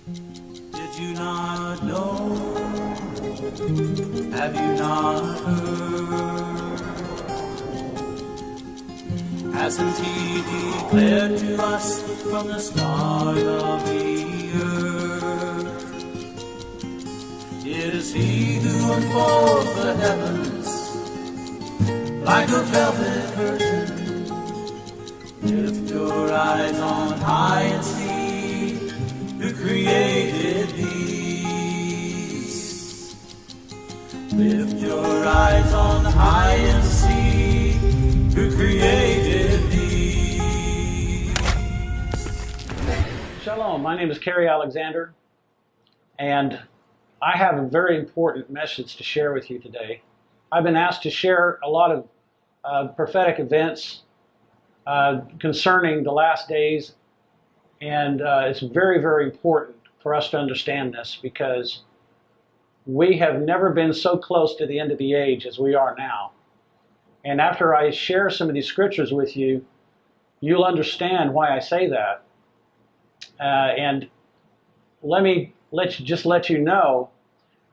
Did you not know? Have you not heard? Hasn't he declared to us from the start of the earth? It is he who unfolds the heavens like a velvet curtain. Lift your eyes on high and see who created these. Lift your eyes on high and see who created these. Shalom, my name is Kerry Alexander, and I have a very important message to share with you today. I've been asked to share a lot of prophetic events concerning the last days, and it's very, very important for us to understand this because we have never been so close to the end of the age as we are now. And after I share some of these scriptures with you, you'll understand why I say that. And let me let you know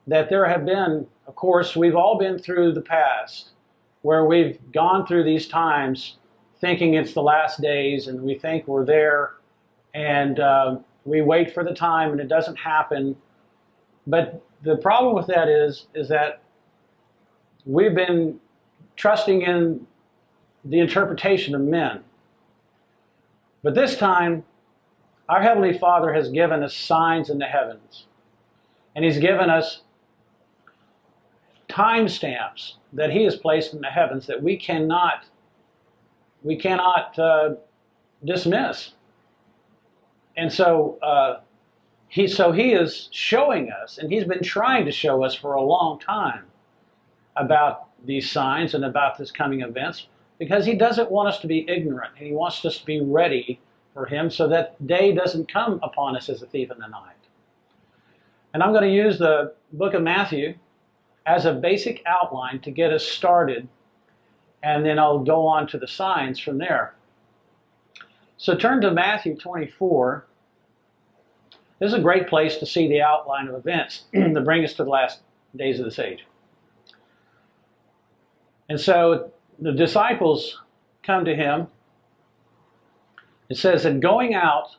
that there have been, of course, we've all been through the past where we've gone through these times thinking it's the last days and we think we're there, and we wait for the time and it doesn't happen. But the problem with that is that we've been trusting in the interpretation of men. But this time, our Heavenly Father has given us signs in the heavens, and He's given us timestamps that He has placed in the heavens that we cannot dismiss. And so he is showing us, and He's been trying to show us for a long time about these signs and about this coming events, because He doesn't want us to be ignorant, and He wants us to be ready for Him so that day doesn't come upon us as a thief in the night. And I'm going to use the book of Matthew as a basic outline to get us started, and then I'll go on to the signs from there. So turn to Matthew 24. This is a great place to see the outline of events that bring us to the last days of this age. And so the disciples come to Him. It says that going out,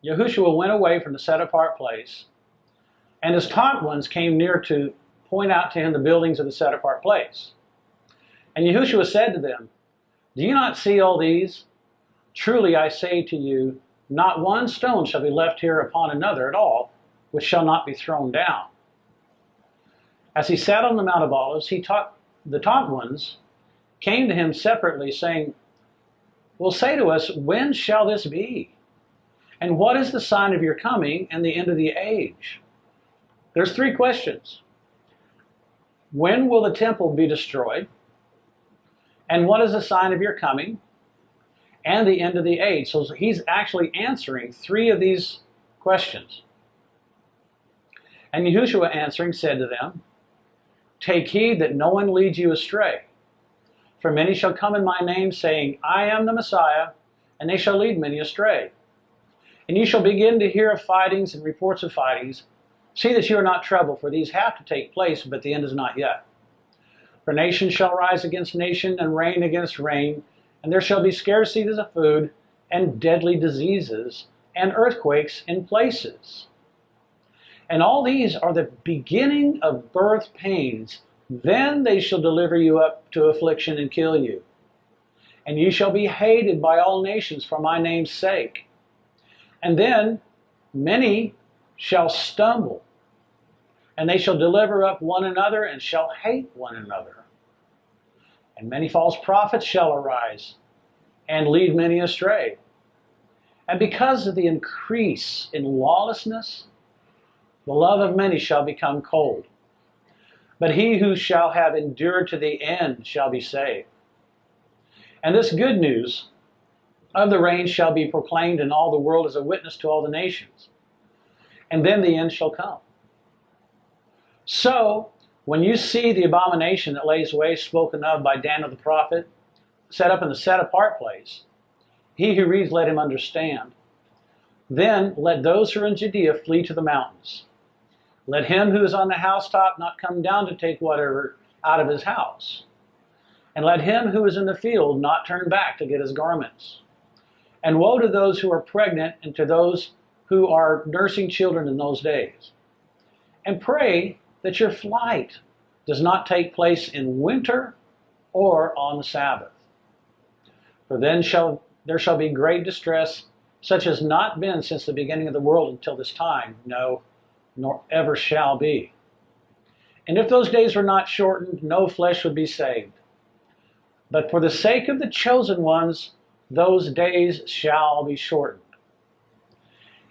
Yahushua went away from the set-apart place, and His taught ones came near to point out to Him the buildings of the set-apart place. And Yahushua said to them, "Do you not see all these? Truly I say to you, not one stone shall be left here upon another at all, which shall not be thrown down." As He sat on the Mount of Olives, the taught ones came to Him separately, saying, "Well, say to us, when shall this be? And what is the sign of your coming and the end of the age?" There's three questions. When will the temple be destroyed? And what is the sign of your coming and the end of the age? So He's actually answering three of these questions. And Yahushua answering said to them, "Take heed that no one leads you astray. For many shall come in my name, saying, I am the Messiah, and they shall lead many astray. And you shall begin to hear of fightings and reports of fightings. See that you are not troubled, for these have to take place, but the end is not yet. For nation shall rise against nation, and reign against reign, and there shall be scarcities of food, and deadly diseases, and earthquakes in places. And all these are the beginning of birth pains. Then they shall deliver you up to affliction and kill you. And you shall be hated by all nations for my name's sake. And then many shall stumble, and they shall deliver up one another, and shall hate one another. And many false prophets shall arise, and lead many astray. And because of the increase in lawlessness, the love of many shall become cold. But he who shall have endured to the end shall be saved. And this good news of the reign shall be proclaimed in all the world as a witness to all the nations. And then the end shall come. So, when you see the abomination that lays waste spoken of by Daniel the prophet, set up in the set-apart place, he who reads, let him understand. Then let those who are in Judea flee to the mountains. Let him who is on the housetop not come down to take whatever out of his house. And let him who is in the field not turn back to get his garments. And woe to those who are pregnant and to those who are nursing children in those days. And pray that your flight does not take place in winter or on the Sabbath. For then there shall be great distress, such as not been since the beginning of the world until this time, no, nor ever shall be. And if those days were not shortened, no flesh would be saved. But for the sake of the chosen ones, those days shall be shortened.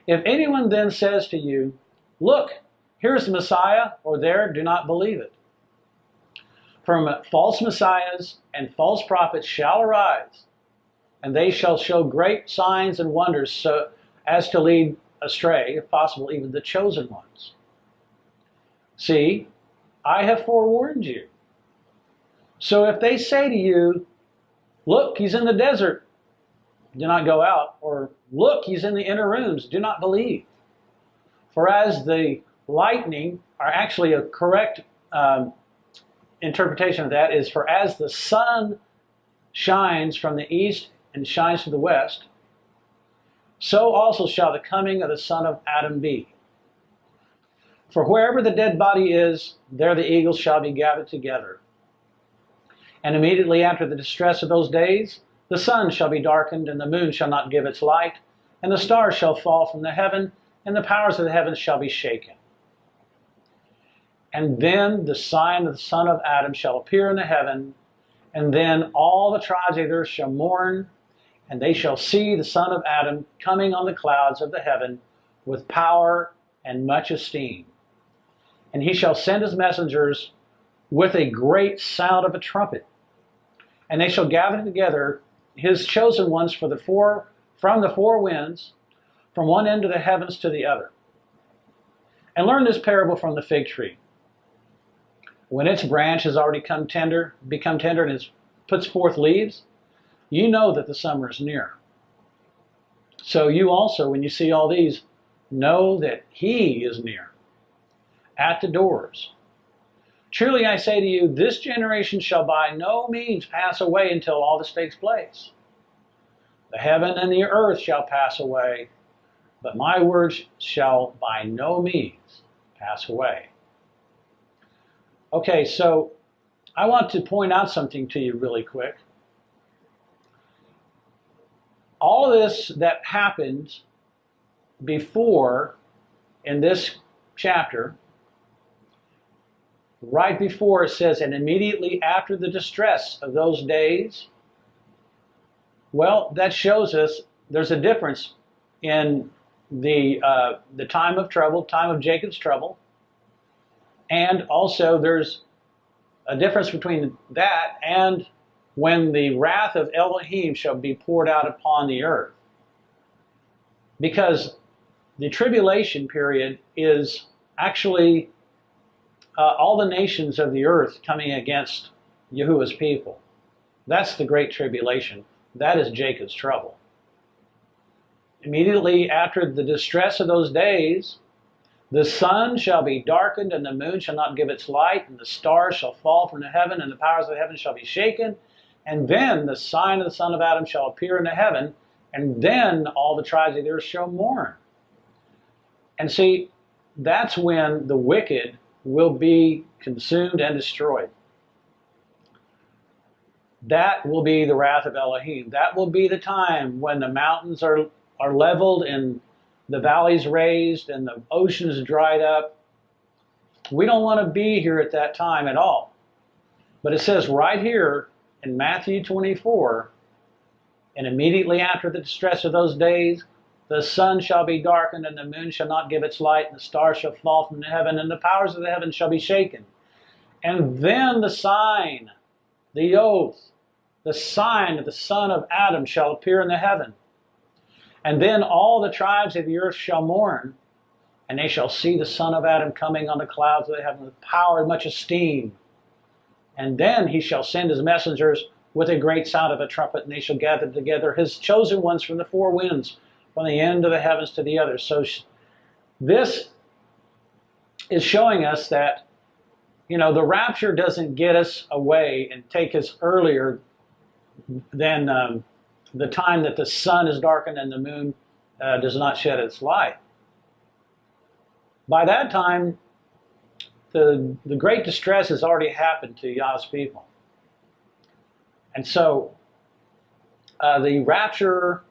If anyone then says to you, look, here's the Messiah, or there, do not believe it. For false messiahs and false prophets shall arise, and they shall show great signs and wonders so as to lead astray, if possible, even the chosen ones. See, I have forewarned you. So if they say to you, look, he's in the desert, do not go out. Or look, he's in the inner rooms, do not believe. For as the lightning, or actually a correct interpretation of that is, for as the sun shines from the east and shines to the west, so also shall the coming of the Son of Adam be. For wherever the dead body is, there the eagles shall be gathered together. And immediately after the distress of those days, the sun shall be darkened, and the moon shall not give its light, and the stars shall fall from the heaven, and the powers of the heavens shall be shaken. And then the sign of the Son of Adam shall appear in the heaven, and then all the tribes of the earth shall mourn, and they shall see the Son of Adam coming on the clouds of the heaven with power and much esteem. And he shall send his messengers with a great sound of a trumpet, and they shall gather together his chosen ones from the four winds, from one end of the heavens to the other. And learn this parable from the fig tree. When its branch has already become tender, and puts forth leaves, you know that the summer is near. So you also, when you see all these, know that he is near, at the doors. Truly I say to you, this generation shall by no means pass away until all this takes place. The heaven and the earth shall pass away, but my words shall by no means pass away. Okay, so I want to point out something to you really quick. All of this that happened before in this chapter, right before it says, and immediately after the distress of those days, well, that shows us there's a difference in the time of trouble, time of Jacob's trouble, and also there's a difference between that and when the wrath of Elohim shall be poured out upon the earth. Because the tribulation period is actually all the nations of the earth coming against Yahuwah's people. That's the great tribulation. That is Jacob's trouble. Immediately after the distress of those days, the sun shall be darkened, and the moon shall not give its light, and the stars shall fall from the heaven, and the powers of the heaven shall be shaken. And then the sign of the Son of Adam shall appear in the heaven, and then all the tribes of the earth shall mourn. And see, that's when the wicked will be consumed and destroyed. That will be the wrath of Elohim. That will be the time when the mountains are leveled and the valleys raised and the oceans dried up. We don't want to be here at that time at all. But it says right here in Matthew 24, and immediately after the distress of those days, the sun shall be darkened, and the moon shall not give its light, and the stars shall fall from heaven, and the powers of the heavens shall be shaken. And then the sign, the oath, the sign of the Son of Adam shall appear in the heaven. And then all the tribes of the earth shall mourn, and they shall see the Son of Adam coming on the clouds of the heaven with power and much esteem. And then he shall send his messengers with a great sound of a trumpet, and they shall gather together his chosen ones from the four winds, from the end of the heavens to the other. So this is showing us that, the rapture doesn't get us away and take us earlier than the time that the sun is darkened and the moon does not shed its light. By that time, the great distress has already happened to Yah's people. And so the rapture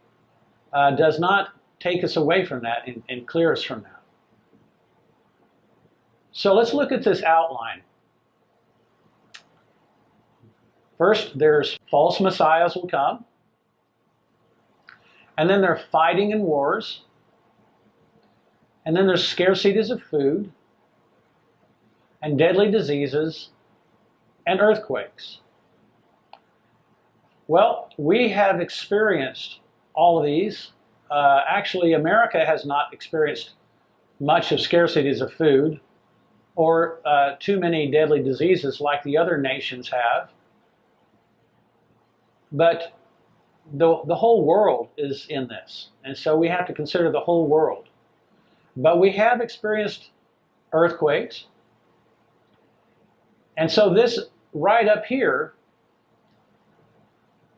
does not take us away from that and clear us from that. So let's look at this outline. First, there's false messiahs will come. And then there's fighting and wars. And then there's scarcities of food, and deadly diseases, and earthquakes. Well, we have experienced all of these. Actually, America has not experienced much of scarcities of food or too many deadly diseases like the other nations have. But the whole world is in this, and so we have to consider the whole world. But we have experienced earthquakes, and so this right up here,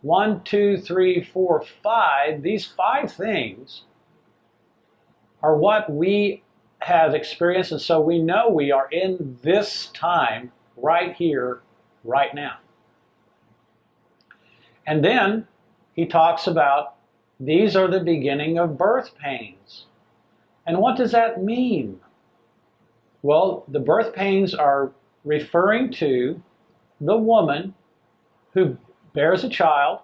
1, 2, 3, 4, 5, these 5 things are what we have experienced, and so we know we are in this time right here, right now. And then he talks about these are the beginning of birth pains. And what does that mean? Well, the birth pains are referring to the woman who bears a child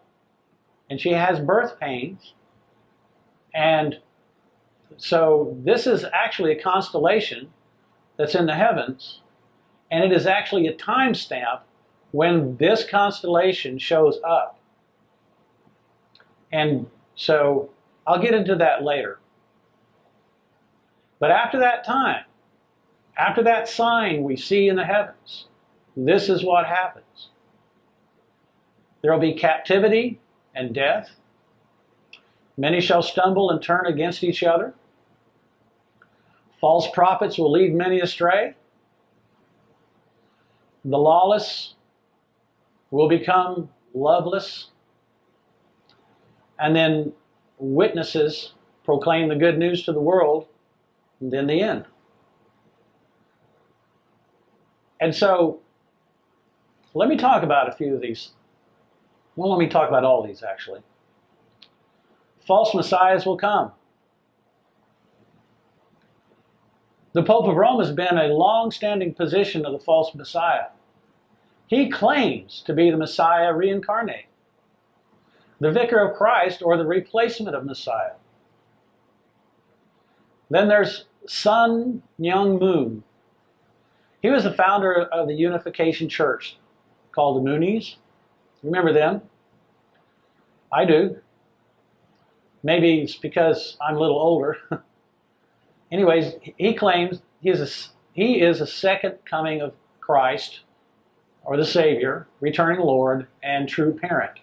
and she has birth pains. And so this is actually a constellation that's in the heavens, and it is actually a timestamp when this constellation shows up. And so I'll get into that later. But after that time, after that sign we see in the heavens, this is what happens. There will be captivity and death. Many shall stumble and turn against each other. False prophets will lead many astray. The lawless will become loveless. And then witnesses proclaim the good news to the world, and then the end. And so, let me talk about a few of these. Well, let me talk about all these, actually. False messiahs will come. The Pope of Rome has been a long-standing position of the false messiah. He claims to be the Messiah reincarnate, the vicar of Christ, or the replacement of Messiah. Then there's Sun Myung Moon. He was the founder of the Unification Church, called the Moonies. Remember them? I do. Maybe it's because I'm a little older. Anyways, he claims he is a second coming of Christ, or the Savior, returning Lord, and true parent.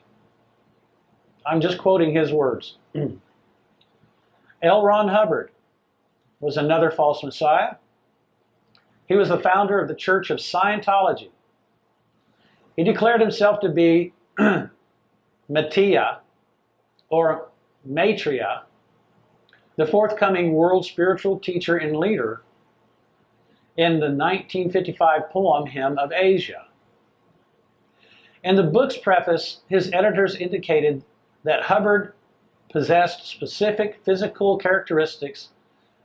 I'm just quoting his words. L. Ron Hubbard was another false messiah. He was the founder of the Church of Scientology. He declared himself to be Matia, or Maitreya, the forthcoming world spiritual teacher and leader, in the 1955 poem Hymn of Asia. In the book's preface, his editors indicated that Hubbard possessed specific physical characteristics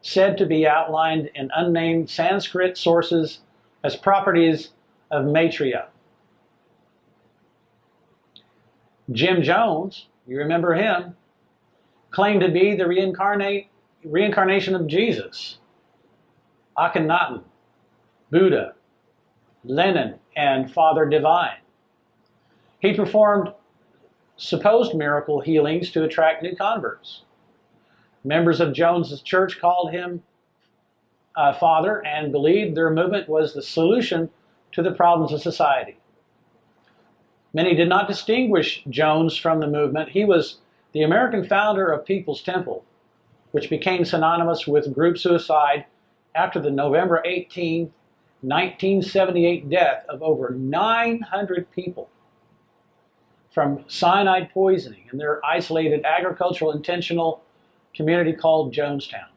said to be outlined in unnamed Sanskrit sources as properties of Maitreya. Jim Jones, you remember him, claimed to be the reincarnation of Jesus, Akhenaten, Buddha, Lenin, and Father Divine. He performed supposed miracle healings to attract new converts. Members of Jones's church called him Father and believed their movement was the solution to the problems of society. Many did not distinguish Jones from the movement. He was the American founder of People's Temple, which became synonymous with group suicide after the November 18, 1978 death of over 900 people from cyanide poisoning in their isolated agricultural intentional community called Jonestown,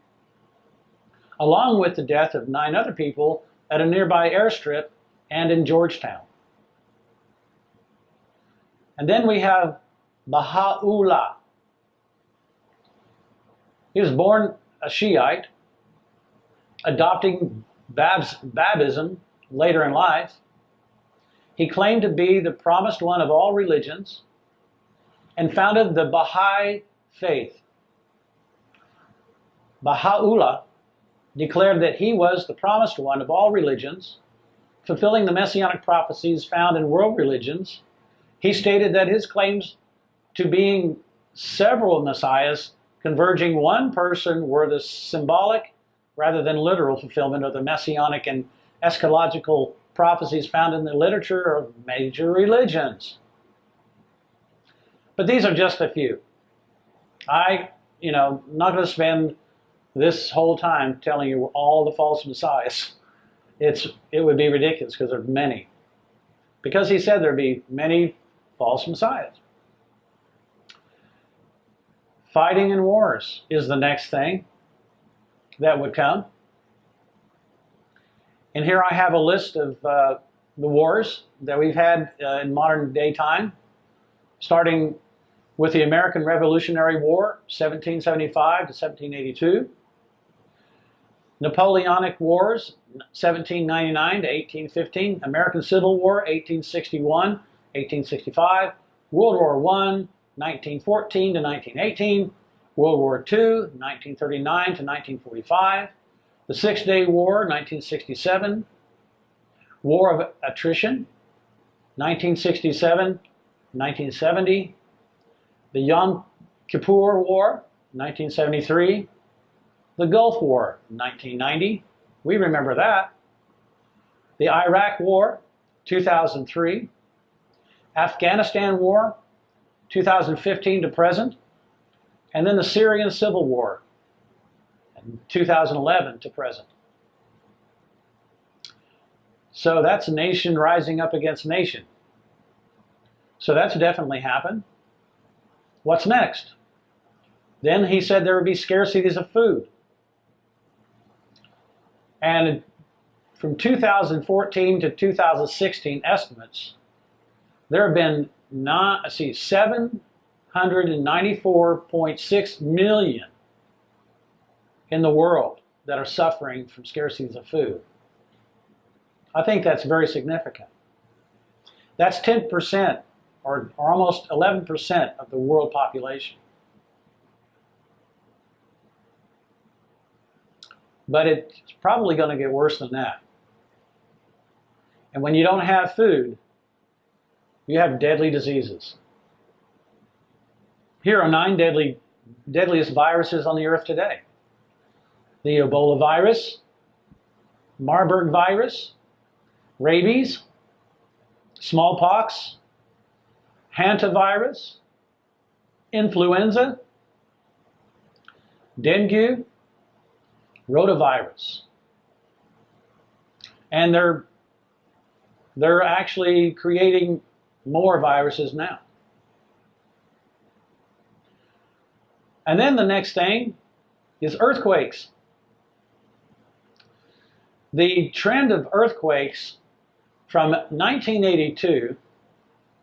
along with the death of 9 other people at a nearby airstrip and in Georgetown. And then we have Baha'u'llah. He was born a Shiite, adopting Babism later in life. He claimed to be the promised one of all religions and founded the Baha'i faith. Baha'u'llah declared that he was the promised one of all religions, fulfilling the messianic prophecies found in world religions. He stated that his claims to being several messiahs converging one person were the symbolic rather than literal fulfillment of the messianic and eschatological prophecies found in the literature of major religions. But these are just a few. I'm not going to spend this whole time telling you all the false messiahs. It would be ridiculous because there are many. Because he said there'd be many false messiahs. Fighting in wars is the next thing that would come. And here I have a list of the wars that we've had in modern day time, starting with the American Revolutionary War, 1775 to 1782, Napoleonic Wars, 1799 to 1815, American Civil War, 1861, 1865, World War I, 1914 to 1918, World War II, 1939 to 1945, the Six-Day War, 1967, War of Attrition, 1967, 1970, the Yom Kippur War, 1973, the Gulf War, 1990, we remember that, the Iraq War, 2003, Afghanistan War, 2015 to present, and then the Syrian Civil War, 2011 to present. So that's nation rising up against nation. So that's definitely happened. What's next? Then he said there would be scarcities of food. And from 2014 to 2016 estimates, there have been 794.6 million in the world that are suffering from scarcities of food. I think that's very significant. That's 10% or almost 11% of the world population. But it's probably going to get worse than that. And when you don't have food, you have deadly diseases. Here are 9 deadliest viruses on the earth today. The Ebola virus, Marburg virus, rabies, smallpox, hantavirus, influenza, dengue, rotavirus. And they're actually creating more viruses now. And then the next thing is earthquakes. The trend of earthquakes from 1982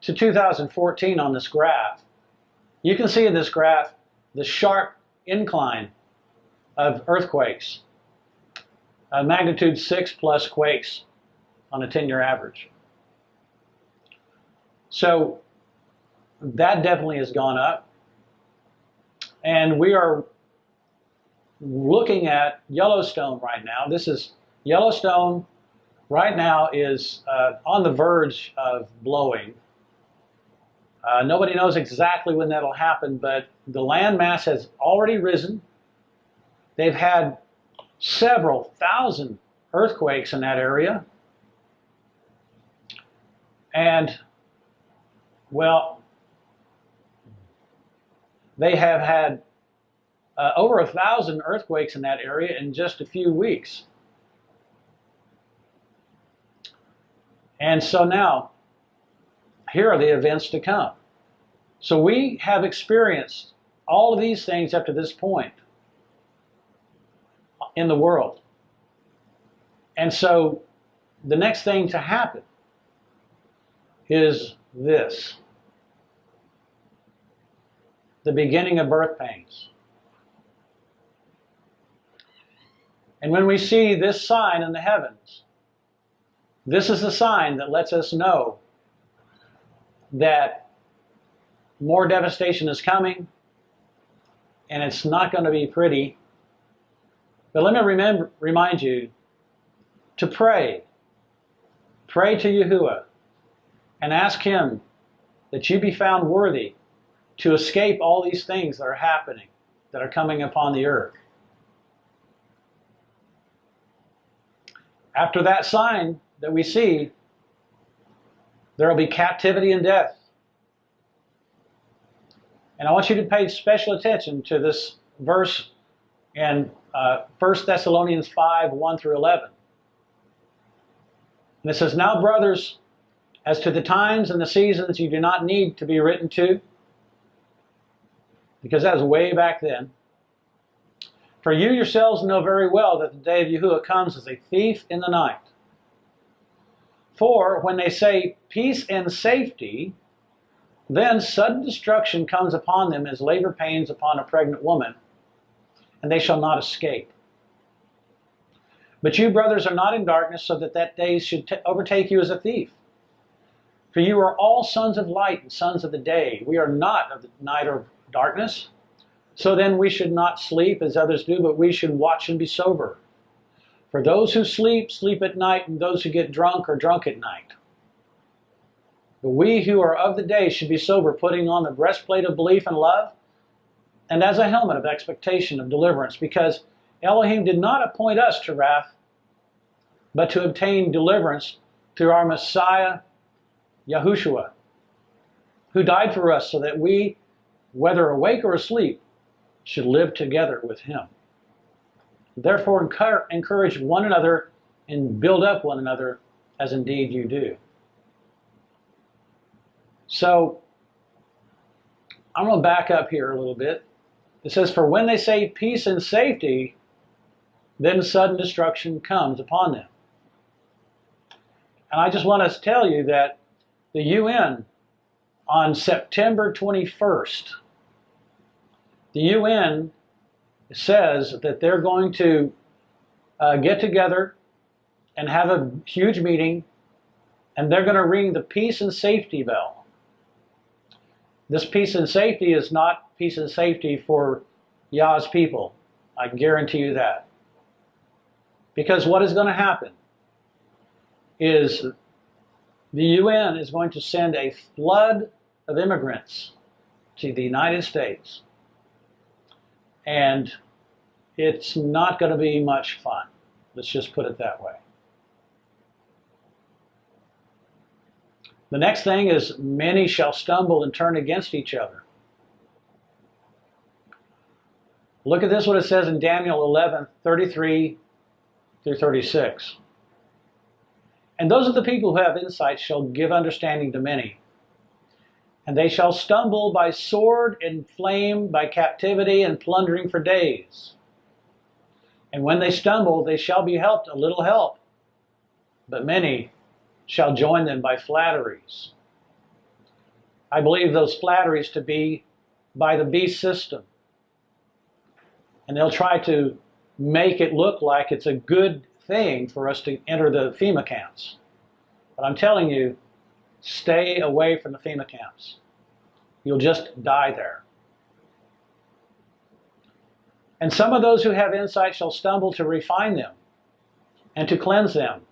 to 2014 on this graph, you can see in this graph the sharp incline of earthquakes, magnitude 6 plus quakes on a 10-year average. So that definitely has gone up. And we are looking at Yellowstone right now. Yellowstone right now is on the verge of blowing. Nobody knows exactly when that'll happen, but the land mass has already risen. They've had several thousand earthquakes in that area. And, well, they have had over 1,000 earthquakes in that area in just a few weeks. And so now, here are the events to come. So we have experienced all of these things up to this point in the world. And so the next thing to happen is this: the beginning of birth pains. And when we see this sign in the heavens, this is the sign that lets us know that more devastation is coming, and it's not going to be pretty. But let me remind you to pray. Pray to Yahuwah and ask Him that you be found worthy to escape all these things that are happening, that are coming upon the earth. After that sign that we see, there will be captivity and death. And I want you to pay special attention to this verse in 1 Thessalonians 5, 1 through 11. And it says, "Now, brothers, as to the times and the seasons, you do not need to be written to," because that was way back then. "For you yourselves know very well that the day of Yahuwah comes as a thief in the night. For when they say peace and safety, then sudden destruction comes upon them as labor pains upon a pregnant woman, and they shall not escape. But you, brothers, are not in darkness, so that that day should overtake you as a thief. For you are all sons of light and sons of the day. We are not of the night or darkness. So then we should not sleep as others do, but we should watch and be sober. For those who sleep, sleep at night, and those who get drunk are drunk at night. But we who are of the day should be sober, putting on the breastplate of belief and love, and as a helmet of expectation of deliverance, because Elohim did not appoint us to wrath, but to obtain deliverance through our Messiah, Yahushua, who died for us so that we, whether awake or asleep, should live together with Him. Therefore, encourage one another and build up one another, as indeed you do." So, I'm going to back up here a little bit. It says, "For when they say peace and safety, then sudden destruction comes upon them." And I just want to tell you that the UN, on September 21st, the UN says that they're going to get together and have a huge meeting, and they're going to ring the peace and safety bell. This peace and safety is not peace and safety for Yah's people. I guarantee you that. Because what is going to happen is the UN is going to send a flood of immigrants to the United States. And it's not going to be much fun. Let's just put it that way. The next thing is, many shall stumble and turn against each other. Look at this, what it says in Daniel 11, 33 through 36. "And those of the people who have insight shall give understanding to many. And they shall stumble by sword and flame, by captivity and plundering for days. And when they stumble, they shall be helped a little help. But many shall join them by flatteries." I believe those flatteries to be by the beast system. And they'll try to make it look like it's a good thing for us to enter the FEMA camps. But I'm telling you, stay away from the FEMA camps. You'll just die there. "And some of those who have insight shall stumble to refine them, and to cleanse them,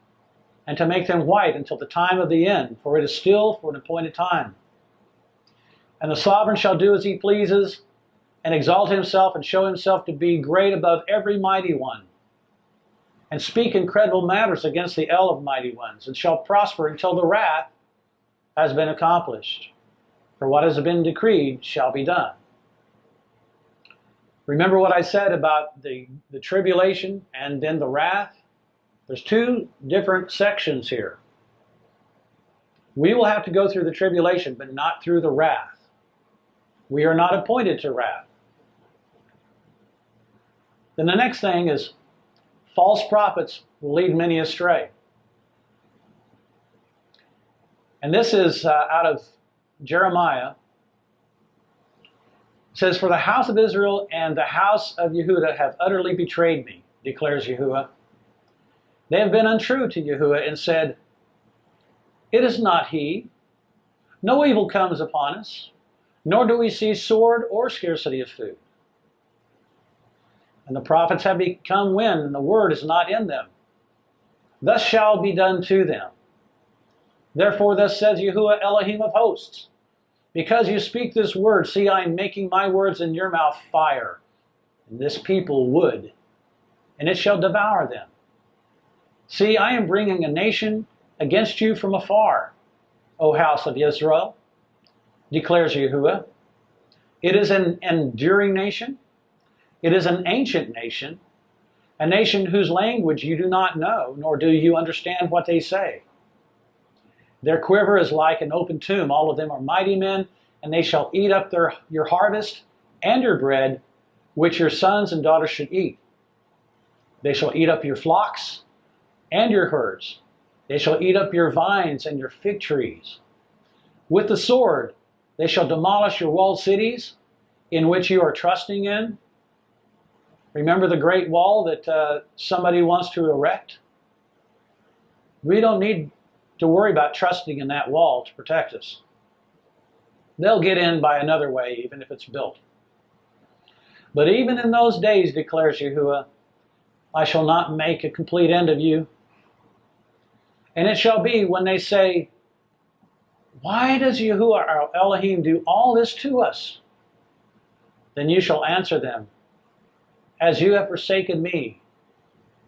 and to make them white until the time of the end, for it is still for an appointed time. And the sovereign shall do as he pleases, and exalt himself, and show himself to be great above every mighty one, and speak incredible matters against the El of mighty ones, and shall prosper until the wrath has been accomplished. For what has been decreed shall be done." Remember what I said about the tribulation and then the wrath? There's two different sections here. We will have to go through the tribulation, but not through the wrath. We are not appointed to wrath. Then the next thing is false prophets will lead many astray. And this is out of Jeremiah. It says, "For the house of Israel and the house of Yehudah have utterly betrayed me, declares Yahuwah. They have been untrue to Yahuwah and said, 'It is not he. No evil comes upon us, nor do we see sword or scarcity of food.' And the prophets have become wind, and the word is not in them. Thus shall be done to them. Therefore thus says Yahuwah Elohim of hosts, because you speak this word, see, I am making my words in your mouth fire, and this people wood, and it shall devour them. See, I am bringing a nation against you from afar, O house of Israel, declares Yahuwah. It is an enduring nation. It is an ancient nation, a nation whose language you do not know, nor do you understand what they say. Their quiver is like an open tomb. All of them are mighty men, and they shall eat up your harvest and your bread, which your sons and daughters should eat. They shall eat up your flocks and your herds. They shall eat up your vines and your fig trees. With the sword, they shall demolish your walled cities in which you are trusting in." Remember the great wall that somebody wants to erect? We don't need to worry about trusting in that wall to protect us. They'll get in by another way, even if it's built. "But even in those days, declares Yahuwah, I shall not make a complete end of you. And it shall be when they say, 'Why does Yahuwah our Elohim do all this to us?' Then you shall answer them, 'As you have forsaken me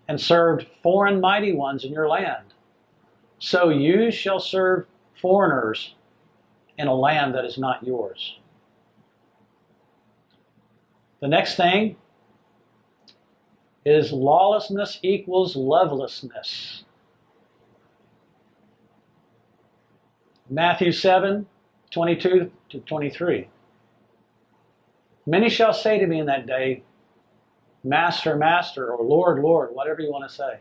and served foreign mighty ones in your land, so you shall serve foreigners in a land that is not yours.'" The next thing is lawlessness equals lovelessness. Matthew 7:22-23. "Many shall say to me in that day, 'Master, Master,' or 'Lord, Lord,'" whatever you want to say.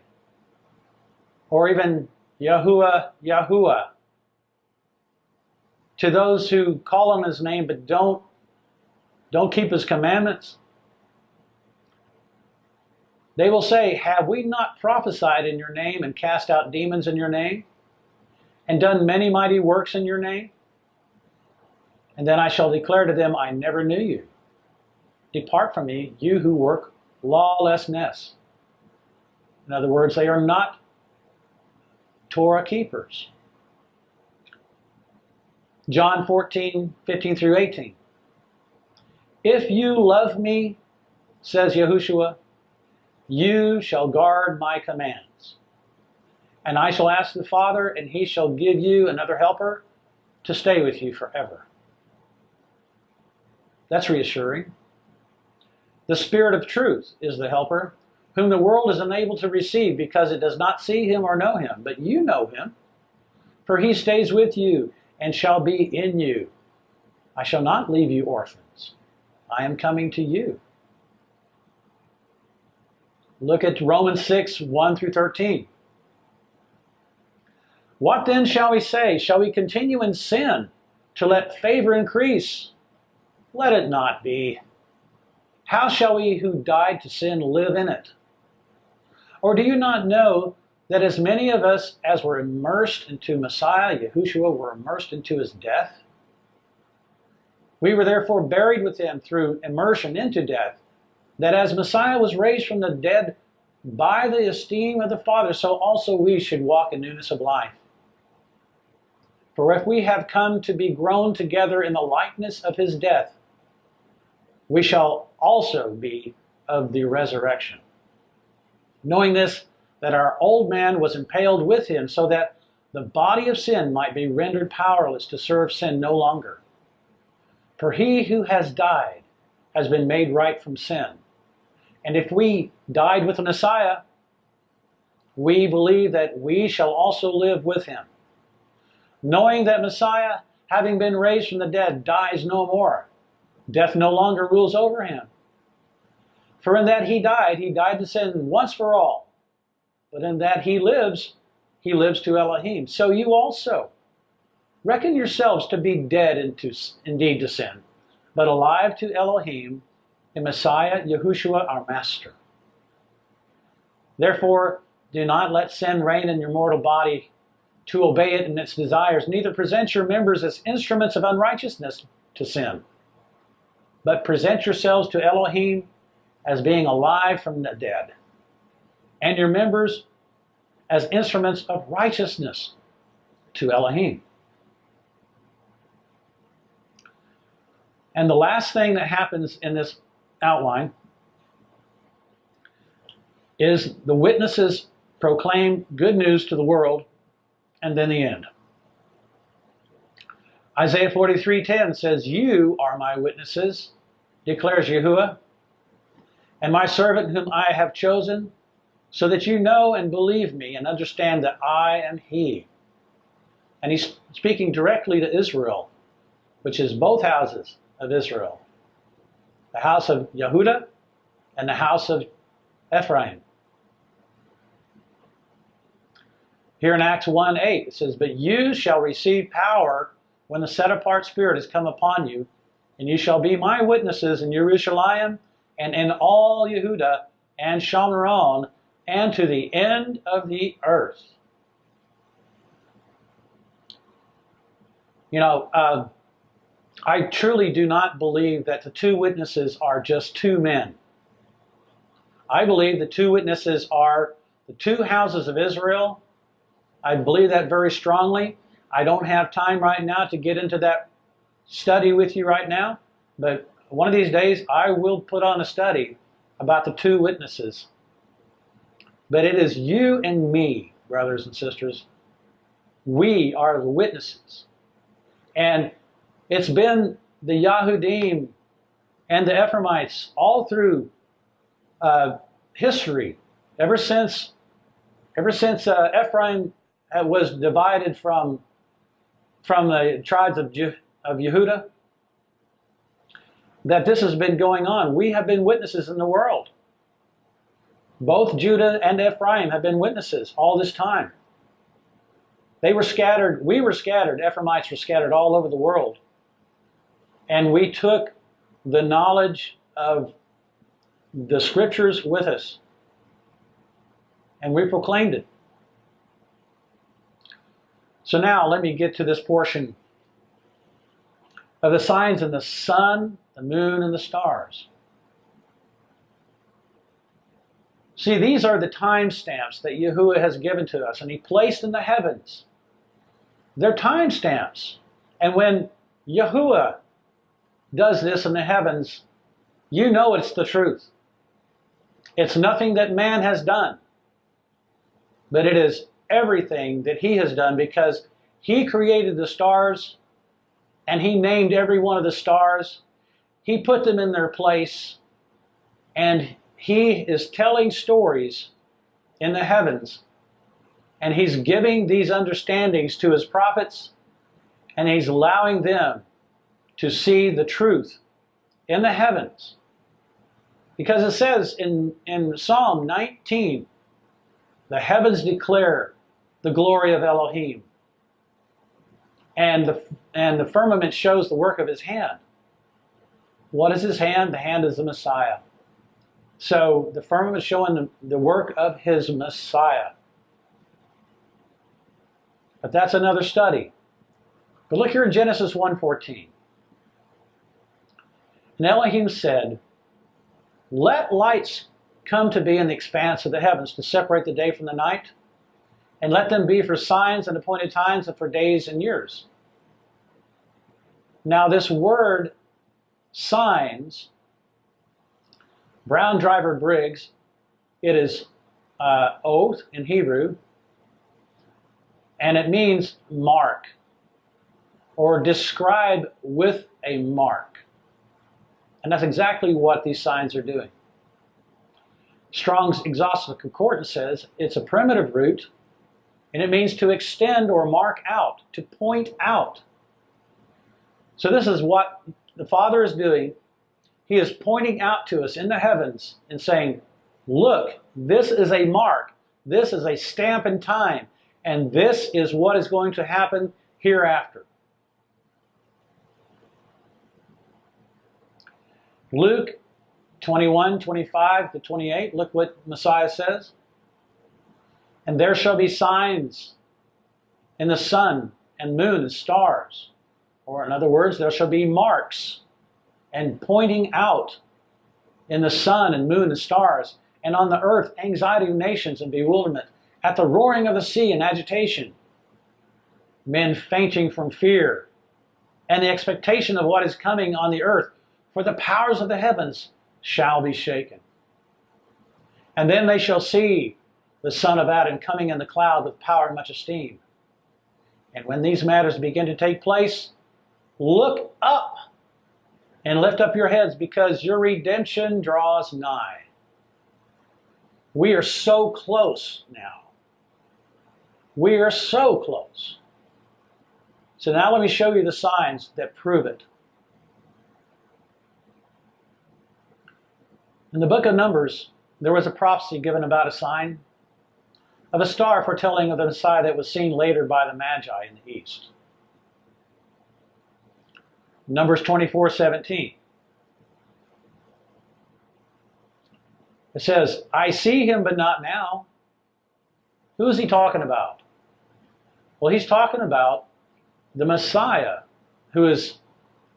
Or even Yahuwah, Yahuwah. To those who call on his name but don't keep his commandments. They will say, "Have we not prophesied in your name and cast out demons in your name and done many mighty works in your name?" And then I shall declare to them, "I never knew you. Depart from me, you who work lawlessness." In other words, they are not Torah keepers. John 14:15-18. "If you love me, says Yahushua, you shall guard my commands. And I shall ask the Father, and he shall give you another helper to stay with you forever." That's reassuring. "The Spirit of truth is the helper, whom the world is unable to receive because it does not see him or know him. But you know him, for he stays with you and shall be in you. I shall not leave you orphans. I am coming to you." Look at Romans 6:1-13. "What then shall we say? Shall we continue in sin to let favor increase? Let it not be. How shall we who died to sin live in it? Or do you not know that as many of us as were immersed into Messiah, Yahushua, were immersed into his death? We were therefore buried with him through immersion into death, that as Messiah was raised from the dead by the esteem of the Father, so also we should walk in newness of life. For if we have come to be grown together in the likeness of his death, we shall also be of the resurrection. Knowing this, that our old man was impaled with him, so that the body of sin might be rendered powerless to serve sin no longer. For he who has died has been made right from sin. And if we died with the Messiah, we believe that we shall also live with him, knowing that Messiah, having been raised from the dead, dies no more. Death no longer rules over him. For in that he died to sin once for all. But in that he lives to Elohim. So you also reckon yourselves to be dead indeed to sin, but alive to Elohim in Messiah Yahushua our Master. Therefore, do not let sin reign in your mortal body to obey it in its desires, neither present your members as instruments of unrighteousness to sin, but present yourselves to Elohim as being alive from the dead, and your members as instruments of righteousness to Elohim. And the last thing that happens in this outline is the witnesses proclaim good news to the world, and then the end. Isaiah 43:10 says, "You are my witnesses, declares Yahuwah, and my servant whom I have chosen, so that you know and believe me and understand that I am he." And he's speaking directly to Israel, which is both houses of Israel, the house of Yehudah and the house of Ephraim. Here in Acts 1:8 it says, "But you shall receive power when the set-apart Spirit has come upon you, and you shall be my witnesses in Jerusalem and in all Yehudah and Shamaron and to the end of the earth." You know, I truly do not believe that the two witnesses are just two men. I believe the two witnesses are the two houses of Israel. I believe that very strongly. I don't have time right now to get into that study with you right now, but one of these days I will put on a study about the two witnesses. But it is you and me, brothers and sisters. We are the witnesses. And it's been the Yahudim and the Ephraimites all through history, ever since Ephraim was divided from the tribes of Yehudah, that this has been going on. We have been witnesses in the world. Both Judah and Ephraim have been witnesses all this time. They were scattered, we were scattered, Ephraimites were scattered all over the world. And we took the knowledge of the scriptures with us, and we proclaimed it. So now let me get to this portion of the signs in the sun, the moon, and the stars. See, these are the timestamps that Yahuwah has given to us, and he placed in the heavens. They're timestamps. And when Yahuwah does this in the heavens, you know it's the truth. It's nothing that man has done, but it is everything that he has done, because he created the stars and he named every one of the stars. He put them in their place, and he is telling stories in the heavens, and he's giving these understandings to his prophets, and he's allowing them to see the truth in the heavens. Because it says in Psalm 19, the heavens declare the glory of Elohim, and the firmament shows the work of his hand. What is his hand? The hand is the Messiah. So the firmament is showing the work of his Messiah. But that's another study. But look here in Genesis 1:14. And Elohim said, "Let lights come to be in the expanse of the heavens to separate the day from the night, and let them be for signs and appointed times and for days and years." Now this word, signs, Brown Driver Briggs, it is oath in Hebrew, and it means mark or describe with a mark. And that's exactly what these signs are doing. Strong's Exhaustive Concordance says it's a primitive root, and it means to extend or mark out, to point out. So this is what the Father is doing. He is pointing out to us in the heavens and saying, look, this is a mark. This is a stamp in time. And this is what is going to happen hereafter. Luke 21:25-28, look what Messiah says. And there shall be signs in the sun and moon and stars. Or in other words, there shall be marks and pointing out in the sun and moon and stars, and on the earth anxiety of nations and bewilderment, at the roaring of the sea and agitation, men fainting from fear, and the expectation of what is coming on the earth, for the powers of the heavens shall be shaken. And then they shall see the Son of Adam coming in the cloud with power and much esteem. And when these matters begin to take place, look up and lift up your heads, because your redemption draws nigh. We are so close now. We are so close. So now let me show you the signs that prove it. In the book of Numbers, there was a prophecy given about a sign of a star foretelling of the Messiah that was seen later by the Magi in the east. Numbers 24:17. It says, I see him, but not now. Who is he talking about? Well, he's talking about the Messiah who is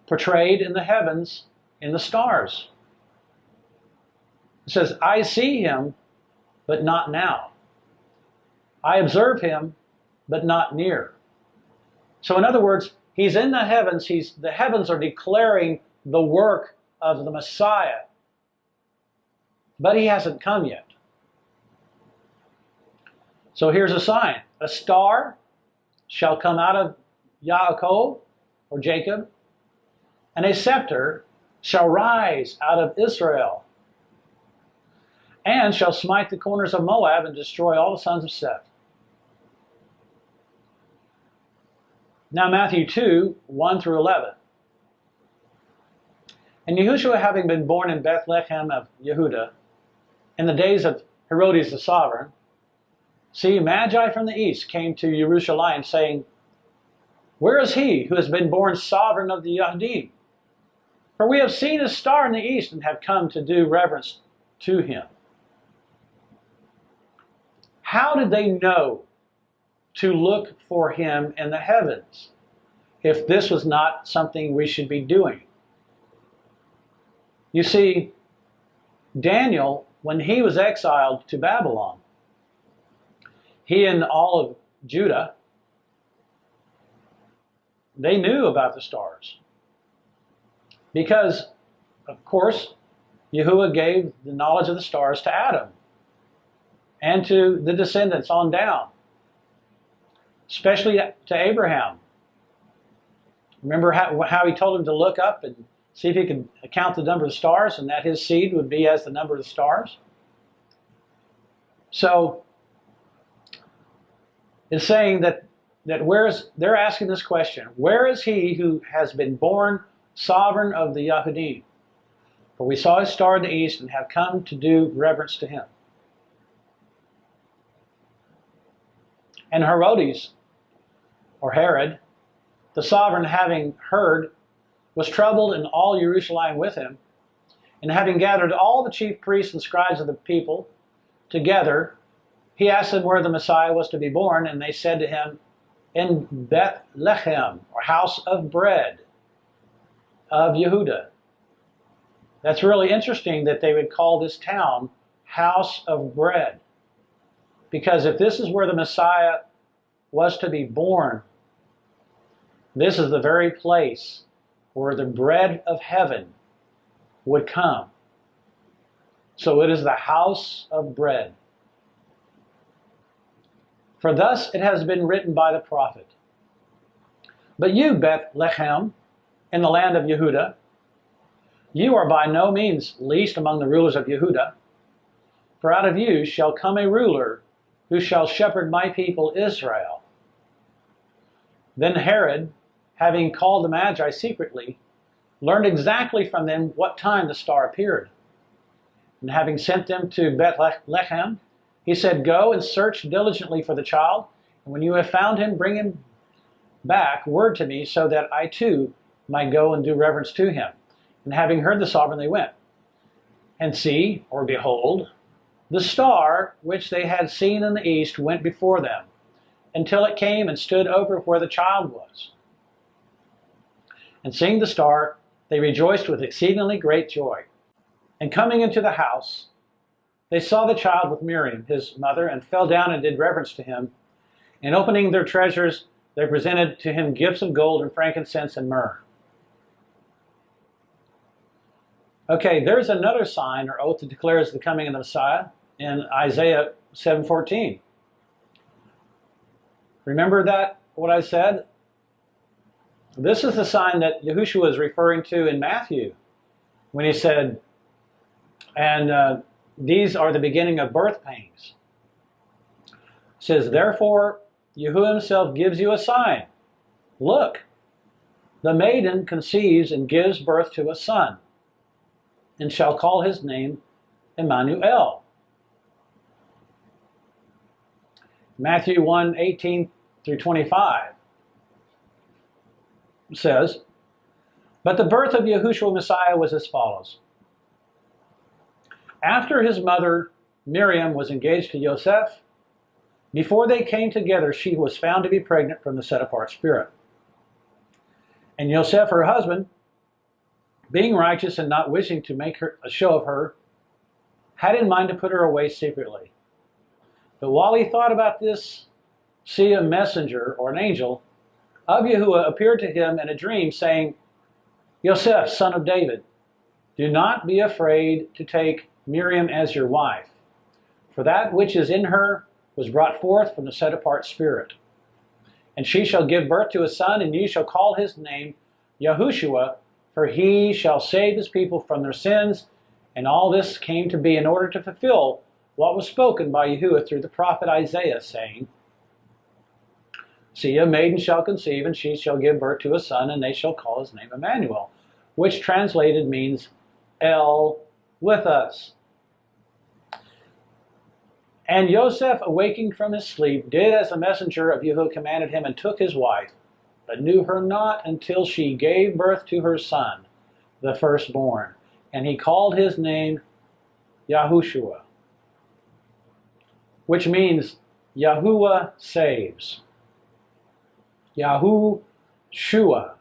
portrayed in the heavens in the stars. It says, I see him, but not now. I observe him, but not near. So in other words, he's in the heavens. The heavens are declaring the work of the Messiah, but he hasn't come yet. So here's a sign. A star shall come out of Yaakov, or Jacob, and a scepter shall rise out of Israel, and shall smite the corners of Moab and destroy all the sons of Seth. Now Matthew 2:1-11. And Yahushua, having been born in Bethlehem of Yehuda, in the days of Herodes the sovereign, see, Magi from the east came to Jerusalem, saying, where is he who has been born sovereign of the Yahudim? For we have seen his star in the east and have come to do reverence to him. How did they know to look for him in the heavens if this was not something we should be doing? You see, Daniel, when he was exiled to Babylon, he and all of Judah, they knew about the stars. Because, of course, Yahuwah gave the knowledge of the stars to Adam and to the descendants on down, especially to Abraham. Remember how he told him to look up and see if he could count the number of stars, and that his seed would be as the number of the stars? So it's saying that they're asking this question, where is he who has been born sovereign of the Yahudim? For we saw his star in the east and have come to do reverence to him. And Herodes, or Herod, the sovereign, having heard, was troubled, and all Jerusalem with him. And having gathered all the chief priests and scribes of the people together, he asked them where the Messiah was to be born, and they said to him, in Bethlehem, or house of bread, of Yehuda. That's really interesting that they would call this town house of bread. Because if this is where the Messiah was to be born, this is the very place where the bread of heaven would come. So it is the house of bread. For thus it has been written by the prophet, but you, Bethlehem, in the land of Yehuda, You are by no means least among the rulers of Yehuda, for out of you shall come a ruler who shall shepherd my people Israel. Then Herod, having called the Magi secretly, learned exactly from them what time the star appeared. And having sent them to Bethlehem, he said, Go and search diligently for the child, and when you have found him, bring him back word to me, so that I too might go and do reverence to him. And having heard the sovereign, they went. And see, or behold, the star which they had seen in the east went before them, until it came and stood over where the child was. And seeing the star, they rejoiced with exceedingly great joy. And coming into the house, they saw the child with Miriam, his mother, and fell down and did reverence to him. And opening their treasures, they presented to him gifts of gold and frankincense and myrrh. Okay, there's another sign or oath that declares the coming of the Messiah in Isaiah 7:14. Remember that, what I said? This is the sign that Yahushua is referring to in Matthew when he said, and these are the beginning of birth pains. It says, therefore, Yahuwah himself gives you a sign. Look, the maiden conceives and gives birth to a son, and shall call his name Emmanuel. Matthew 1:18 through 25 says, but the birth of Yahushua Messiah was as follows. After his mother Miriam was engaged to Joseph, before they came together, she was found to be pregnant from the set-apart spirit. And Joseph, her husband, being righteous and not wishing to make her a show of her, had in mind to put her away secretly. But while he thought about this, see, a messenger or an angel of Yahuwah appeared to him in a dream, saying, Joseph, son of David, do not be afraid to take Miriam as your wife, for that which is in her was brought forth from the set-apart spirit. And she shall give birth to a son, and you shall call his name Yahushua, for he shall save his people from their sins. And all this came to be in order to fulfill what was spoken by Yahuwah through the prophet Isaiah, saying, See, a maiden shall conceive, and she shall give birth to a son, and they shall call his name Emmanuel, which translated means El with us. And Joseph, awaking from his sleep, did as the messenger of Yahuwah commanded him, and took his wife, but knew her not until she gave birth to her son, the firstborn. And he called his name Yahushua, which means Yahuwah saves. Yahushua.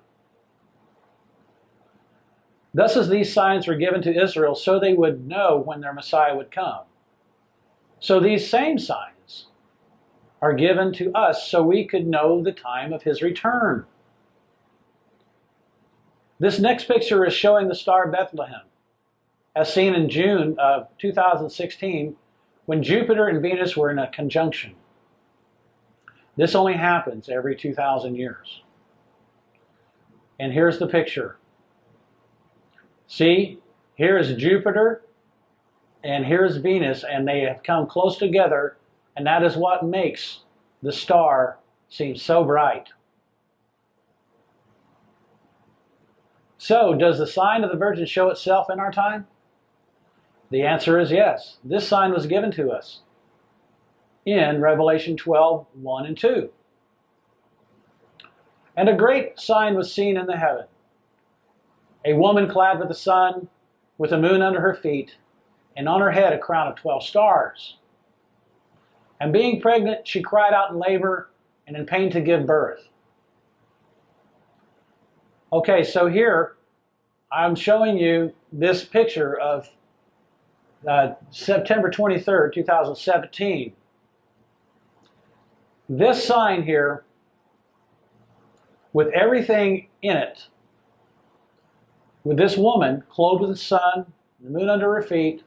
Thus as these signs were given to Israel, so they would know when their Messiah would come. So these same signs are given to us so we could know the time of his return. This next picture is showing the star Bethlehem, as seen in June of 2016, when Jupiter and Venus were in a conjunction. This only happens every 2,000 years. And here's the picture. See, here's Jupiter and here's Venus, and they have come close together, and that is what makes the star seem so bright. So, does the sign of the Virgin show itself in our time? The answer is yes. This sign was given to us in Revelation 12:1 and 2. And a great sign was seen in the heaven. A woman clad with the sun, with the moon under her feet, and on her head a crown of 12 stars. And being pregnant, she cried out in labor and in pain to give birth. Okay, so here I'm showing you this picture of September 23rd, 2017. This sign here, with everything in it, with this woman clothed with the sun, the moon under her feet,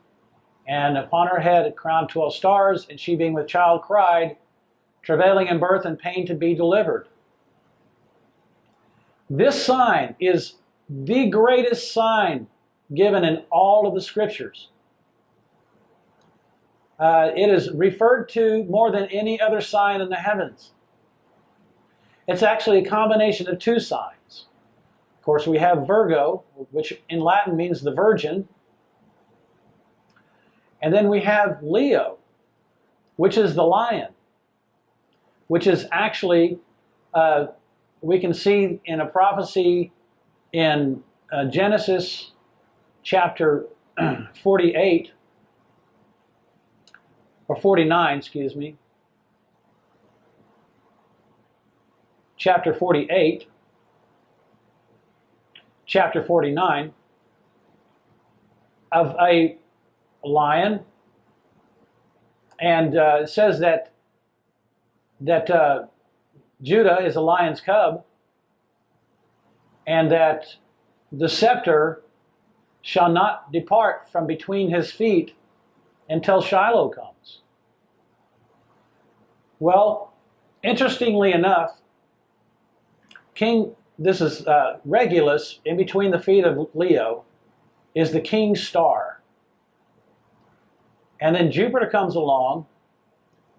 and upon her head a crown of 12 stars, and she being with child cried, travailing in birth and pain to be delivered. This sign is the greatest sign given in all of the scriptures. It is referred to more than any other sign in the heavens. It's actually a combination of two signs. Of course, we have Virgo, which in Latin means the virgin. And then we have Leo, which is the lion, which is actually, we can see in a prophecy in Genesis chapter 48, or 49, excuse me, chapter 48, chapter 49, of a lion, and it says that Judah is a lion's cub, and that the scepter shall not depart from between his feet until Shiloh comes. Well, interestingly enough, Regulus, in between the feet of Leo, is the king's star. And then Jupiter comes along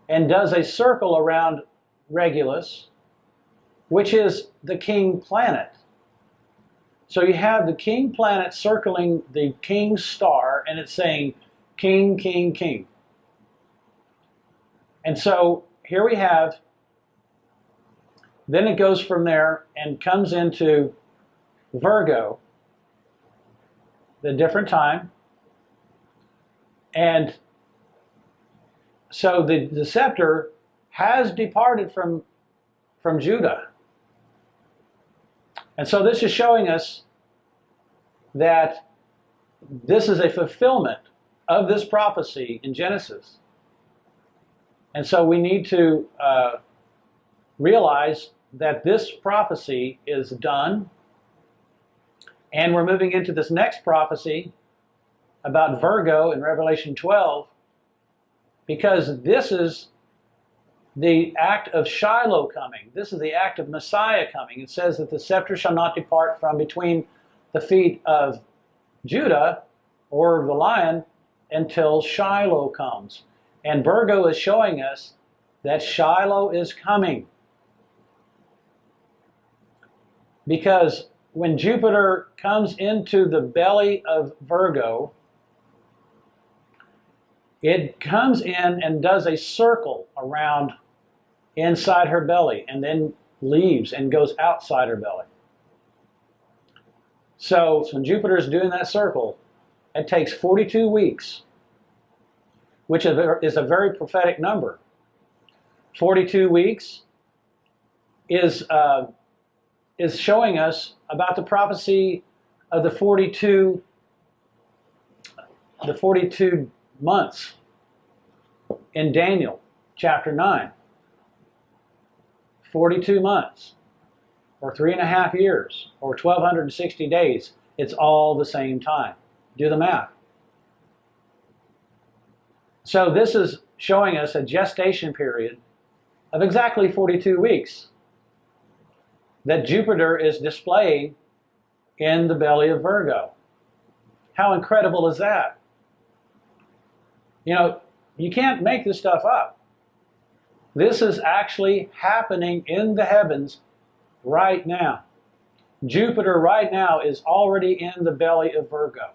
and does a circle around Regulus, which is the king planet. So you have the king planet circling the king's star, and it's saying, King, King, King. And so here we have, then it goes from there and comes into Virgo, the different time. And so the scepter has departed from Judah. And so this is showing us that this is a fulfillment of this prophecy in Genesis. And so we need to realize that this prophecy is done, and we're moving into this next prophecy about Virgo in Revelation 12, because this is the act of Shiloh coming. This is the act of Messiah coming. It says that the scepter shall not depart from between the feet of Judah, or the lion, until Shiloh comes. And Virgo is showing us that Shiloh is coming. Because when Jupiter comes into the belly of Virgo, it comes in and does a circle around inside her belly, and then leaves and goes outside her belly. So when Jupiter is doing that circle, it takes 42 weeks, which is a very prophetic number. 42 weeks is showing us about the prophecy of the 42 months in Daniel chapter 9. 42 months, or 3.5 years, or 1,260 days. It's all the same time. Do the math. So this is showing us a gestation period of exactly 42 weeks that Jupiter is displaying in the belly of Virgo. How incredible is that? You know, you can't make this stuff up. This is actually happening in the heavens right now. Jupiter right now is already in the belly of Virgo.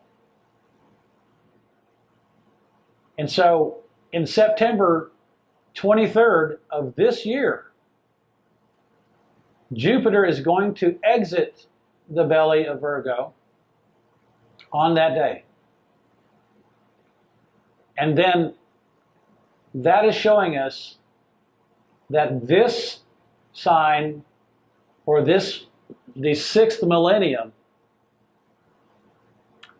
And so in September 23rd of this year, Jupiter is going to exit the belly of Virgo on that day. And then that is showing us that this sign, or the 6th millennium,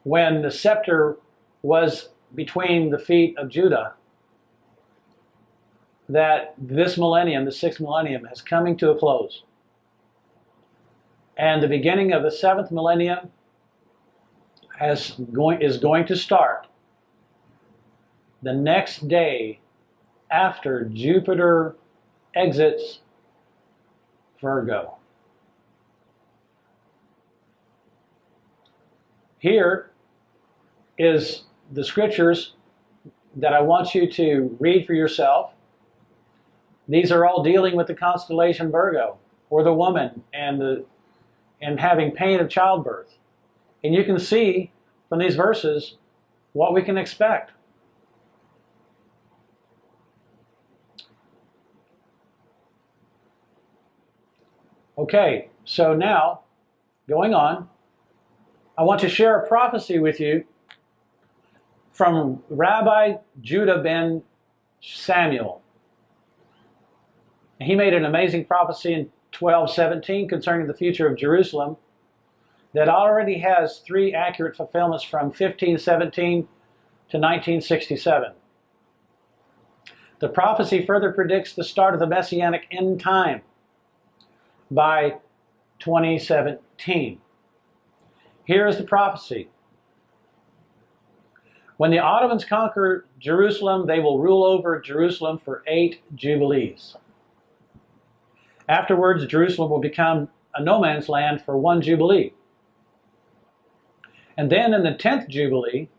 when the scepter was between the feet of Judah, that this millennium, the 6th millennium, is coming to a close. And the beginning of the 7th millennium is going to start the next day after Jupiter exits Virgo. Here is the scriptures that I want you to read for yourself. These are all dealing with the constellation Virgo, or the woman, and having pain of childbirth. And you can see from these verses what we can expect. Okay, so now, going on, I want to share a prophecy with you from Rabbi Judah ben Samuel. He made an amazing prophecy in 12:17 concerning the future of Jerusalem that already has 3 accurate fulfillments from 1517 to 1967. The prophecy further predicts the start of the Messianic end time by 2017. Here is the prophecy. When the Ottomans conquer Jerusalem, they will rule over Jerusalem for 8 jubilees. Afterwards, Jerusalem will become a no man's land for 1 jubilee. And then in the 10th jubilee,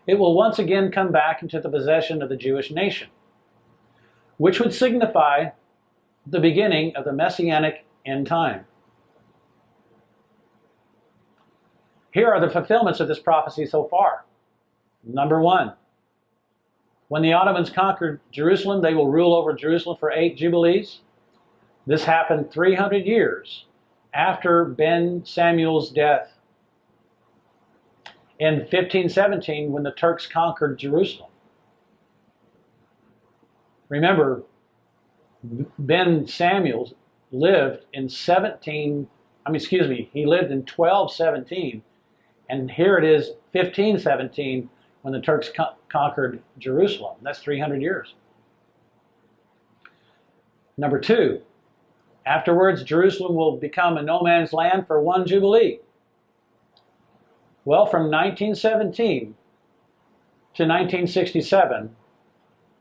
it will once again come back into the possession of the Jewish nation, which would signify the beginning of the Messianic end time. Here are the fulfillments of this prophecy so far. Number 1, when the Ottomans conquered Jerusalem, they will rule over Jerusalem for 8 jubilees. This happened 300 years after Ben Samuel's death in 1517 when the Turks conquered Jerusalem. Remember, Ben Samuel lived in 1217, and here it is 1517 when the Turks conquered Jerusalem. That's 300 years. Number 2, afterwards Jerusalem will become a no man's land for 1 jubilee. Well, from 1917 to 1967,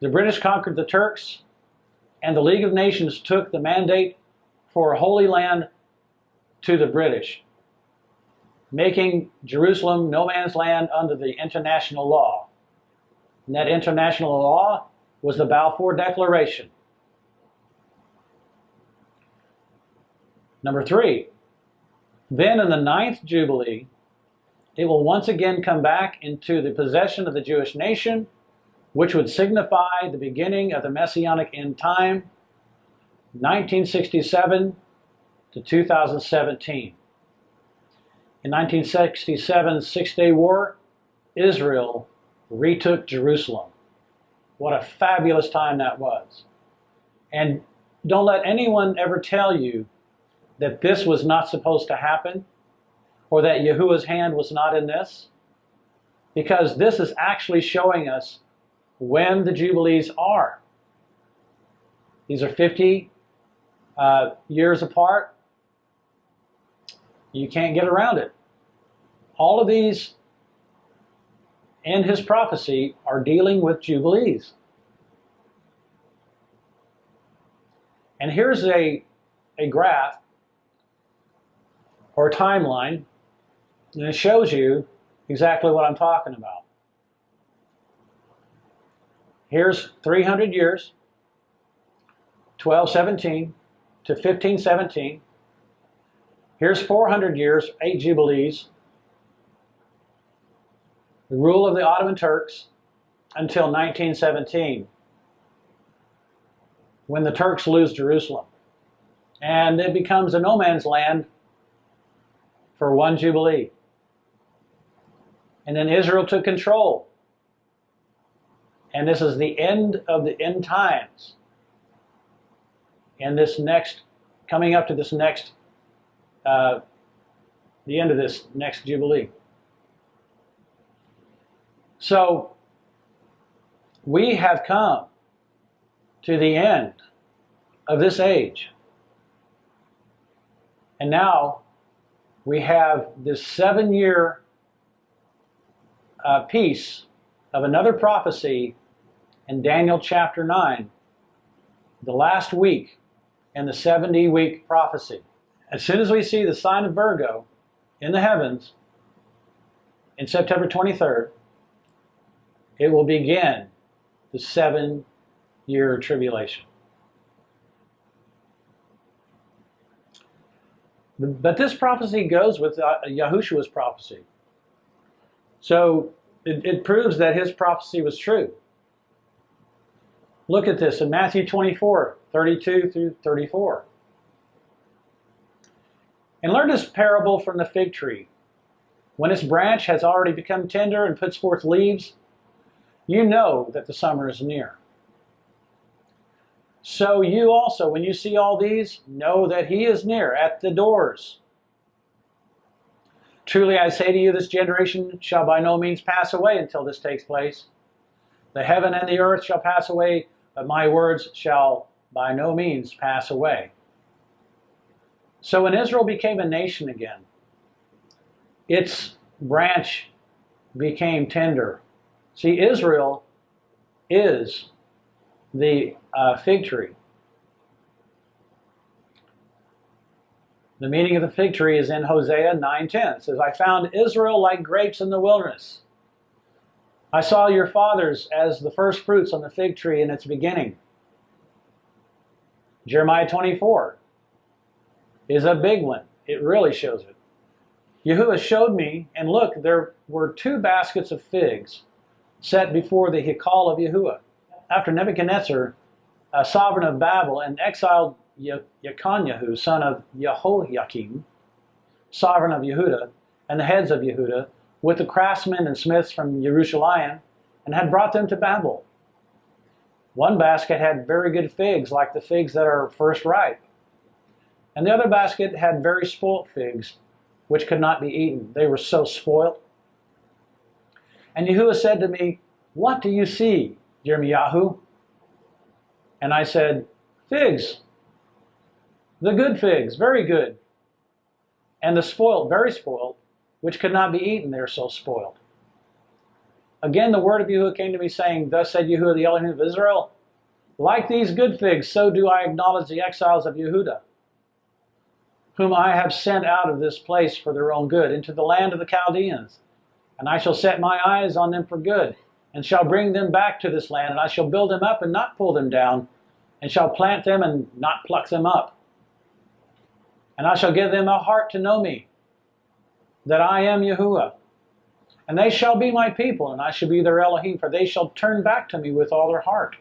the British conquered the Turks, and the League of Nations took the mandate for Holy Land to the British, making Jerusalem no man's land under the international law. And that international law was the Balfour Declaration. Number 3, then in the 9th Jubilee, it will once again come back into the possession of the Jewish nation, which would signify the beginning of the Messianic end time, 1967 to 2017. In 1967's Six-Day War, Israel retook Jerusalem. What a fabulous time that was. And don't let anyone ever tell you that this was not supposed to happen, or that Yahuwah's hand was not in this, because this is actually showing us when the Jubilees are. These are 50 years apart. You can't get around it. All of these in his prophecy are dealing with Jubilees. And here's a graph or timeline, and it shows you exactly what I'm talking about. Here's 300 years, 1217 to 1517. Here's 400 years, 8 jubilees, the rule of the Ottoman Turks until 1917, when the Turks lose Jerusalem. And it becomes a no man's land for 1 jubilee. And then Israel took control. And this is the end of the end times. And this next, coming up to this next, the end of this next jubilee. So, we have come to the end of this age. And now we have this 7-year piece of another prophecy in Daniel chapter 9, the last week in the 70-week prophecy. As soon as we see the sign of Virgo in the heavens, in September 23rd, it will begin the 7-year tribulation. But this prophecy goes with Yahushua's prophecy. So it proves that his prophecy was true. Look at this in Matthew 24, 32 through 34. And learn this parable from the fig tree. When its branch has already become tender and puts forth leaves, you know that the summer is near. So you also, when you see all these, know that he is near at the doors. Truly I say to you, this generation shall by no means pass away until this takes place. The heaven and the earth shall pass away, but my words shall by no means pass away. So when Israel became a nation again, its branch became tender. See, Israel is the fig tree. The meaning of the fig tree is in Hosea 9:10. It says, I found Israel like grapes in the wilderness. I saw your fathers as the first fruits on the fig tree in its beginning. Jeremiah 24 is a big one. It really shows it. Yahuwah showed me, and look, there were 2 baskets of figs set before the Hikal of Yahuwah. After Nebuchadnezzar, a sovereign of Babel, and exiled Yechonyahu, son of Jehoiakim, sovereign of Yehuda, and the heads of Yehuda, with the craftsmen and smiths from Jerusalem, and had brought them to Babel. One basket had very good figs, like the figs that are first ripe. And the other basket had very spoilt figs, which could not be eaten. They were so spoilt. And Yahuwah said to me, what do you see, Yirmiyahu? And I said, figs. The good figs, very good. And the spoiled, very spoiled, which could not be eaten, they're so spoiled. Again, the word of Yahuwah came to me saying, thus said Yahuwah, the Elohim of Israel, like these good figs, so do I acknowledge the exiles of Yehuda, whom I have sent out of this place for their own good, into the land of the Chaldeans. And I shall set my eyes on them for good, and shall bring them back to this land, and I shall build them up and not pull them down, and shall plant them and not pluck them up. And I shall give them a heart to know me, that I am Yahuwah. And they shall be my people, and I shall be their Elohim, for they shall turn back to me with all their heart.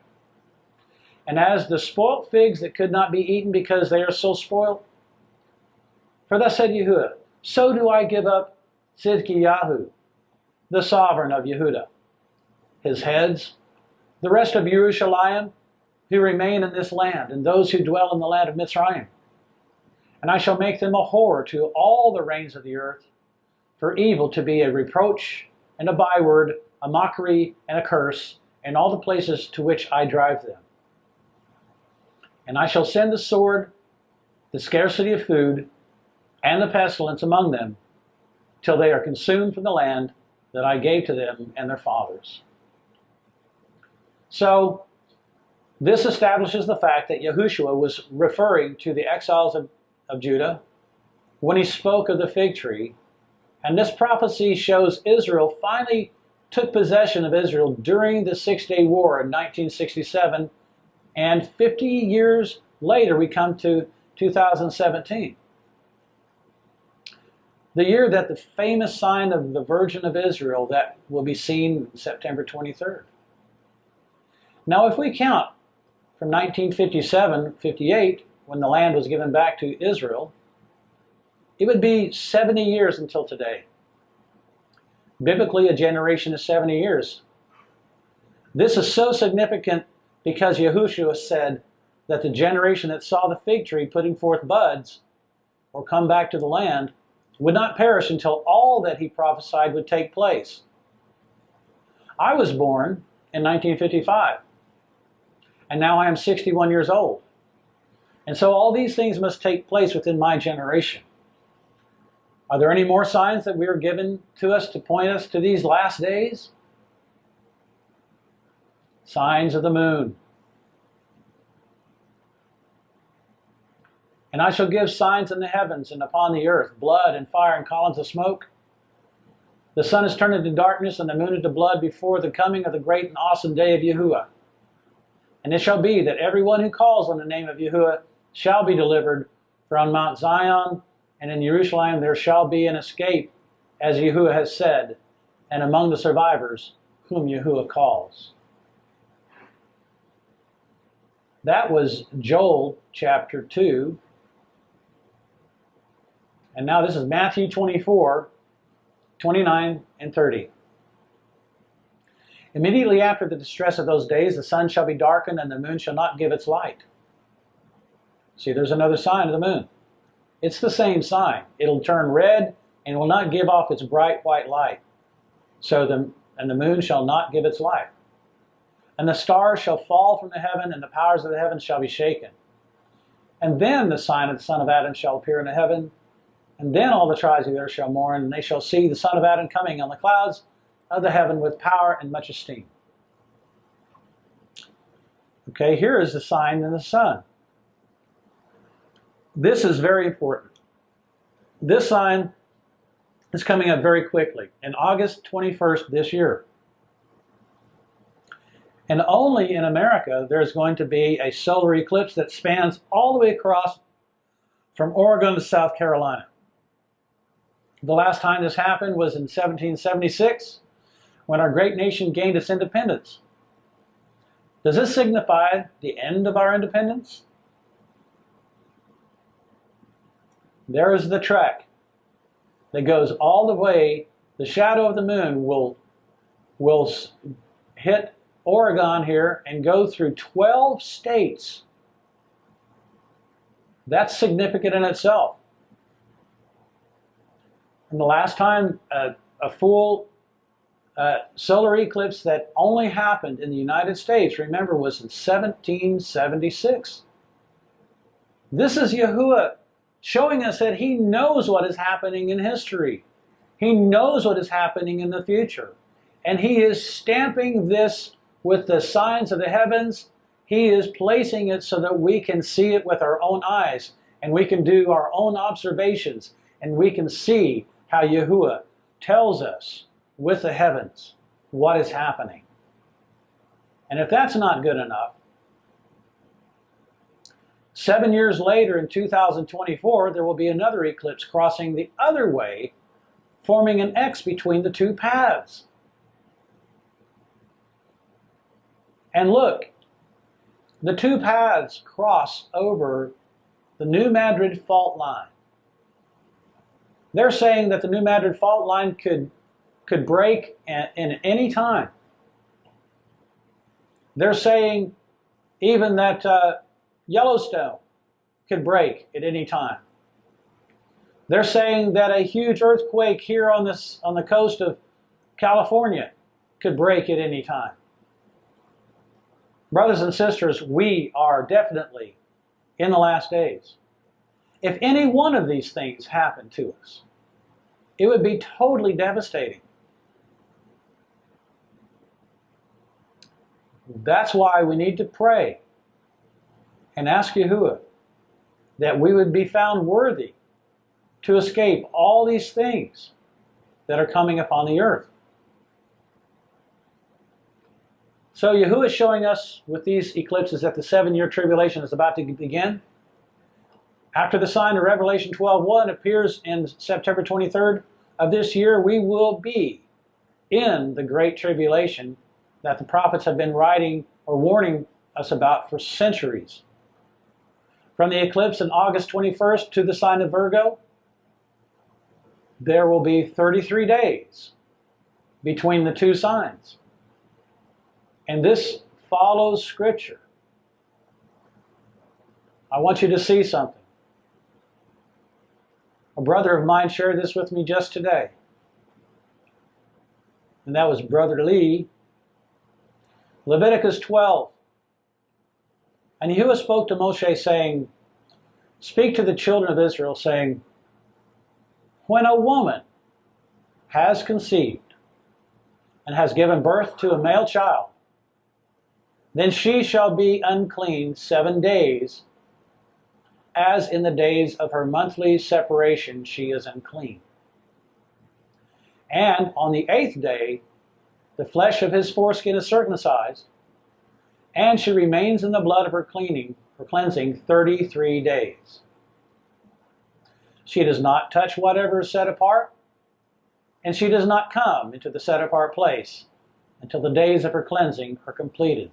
And as the spoilt figs that could not be eaten because they are so spoiled, for thus said Yahuwah, so do I give up Tzidkiyahu, the sovereign of Yehuda, his heads, the rest of Jerusalem, who remain in this land, and those who dwell in the land of Mitzrayim. And I shall make them a horror to all the reigns of the earth, for evil to be a reproach and a byword, a mockery and a curse, in all the places to which I drive them. And I shall send the sword, the scarcity of food, and the pestilence among them, till they are consumed from the land that I gave to them and their fathers. So, this establishes the fact that Yahushua was referring to the exiles of Judah when he spoke of the fig tree. And this prophecy shows Israel finally took possession of Israel during the Six-Day War in 1967. And 50 years later, we come to 2017. The year that the famous sign of the Virgin of Israel that will be seen September 23rd. Now, if we count from 1957-58, when the land was given back to Israel, it would be 70 years until today. Biblically, a generation is 70 years. This is so significant because Yahushua said that the generation that saw the fig tree putting forth buds or come back to the land would not perish until all that he prophesied would take place. I was born in 1955, and now I am 61 years old. And so all these things must take place within my generation. Are there any more signs that we are given to us to point us to these last days? Signs of the moon. And I shall give signs in the heavens and upon the earth, blood and fire and columns of smoke. The sun is turned into darkness and the moon into blood before the coming of the great and awesome day of Yahuwah. And it shall be that everyone who calls on the name of Yahuwah shall be delivered. For on Mount Zion and in Jerusalem there shall be an escape, as Yahuwah has said, and among the survivors whom Yahuwah calls. That was Joel chapter 2. And now this is Matthew 24, 29 and 30. Immediately after the distress of those days, the sun shall be darkened and the moon shall not give its light. See, there's another sign of the moon. It's the same sign. It'll turn red and will not give off its bright white light. The moon shall not give its light. And the stars shall fall from the heaven, and the powers of the heavens shall be shaken. And then the sign of the Son of Adam shall appear in the heaven, and then all the tribes of the earth shall mourn, and they shall see the Son of Adam coming on the clouds of the heaven with power and much esteem. Okay, here is the sign in the sun. This is very important. This sign is coming up very quickly, in August 21st this year. And only in America there's going to be a solar eclipse that spans all the way across from Oregon to South Carolina. The last time this happened was in 1776, when our great nation gained its independence. Does this signify the end of our independence? There is the track that goes all the way. The shadow of the moon will hit Oregon here and go through 12 states. That's significant in itself. And the last time a full solar eclipse that only happened in the United States, remember, was in 1776. This is Yahuwah showing us that He knows what is happening in history. He knows what is happening in the future. And He is stamping this with the signs of the heavens. He is placing it so that we can see it with our own eyes, and we can do our own observations, and we can see how Yahuwah tells us with the heavens what is happening. And if that's not good enough, 7 years later in 2024, there will be another eclipse crossing the other way, forming an X between the two paths. And look, the two paths cross over the New Madrid fault line. They're saying that the New Madrid fault line could break in any time. They're saying even that Yellowstone could break at any time. They're saying that a huge earthquake here on the coast of California could break at any time. Brothers and sisters, we are definitely in the last days. If any one of these things happened to us, it would be totally devastating. That's why we need to pray and ask Yahuwah that we would be found worthy to escape all these things that are coming upon the earth. So Yahuwah is showing us with these eclipses that the 7-year tribulation is about to begin. After the sign of Revelation 12:1 appears in September 23rd of this year, we will be in the great tribulation that the prophets have been writing or warning us about for centuries. From the eclipse on August 21st to the sign of Virgo, there will be 33 days between the two signs. And this follows Scripture. I want you to see something. A brother of mine shared this with me just today. And that was Brother Lee. Leviticus 12. And Yahuwah spoke to Moshe, saying, "Speak to the children of Israel, saying, when a woman has conceived and has given birth to a male child, then she shall be unclean 7 days, as in the days of her monthly separation she is unclean. And on the 8th day, the flesh of his foreskin is circumcised, and she remains in the blood of her cleansing 33 days. She does not touch whatever is set apart, and she does not come into the set apart place until the days of her cleansing are completed.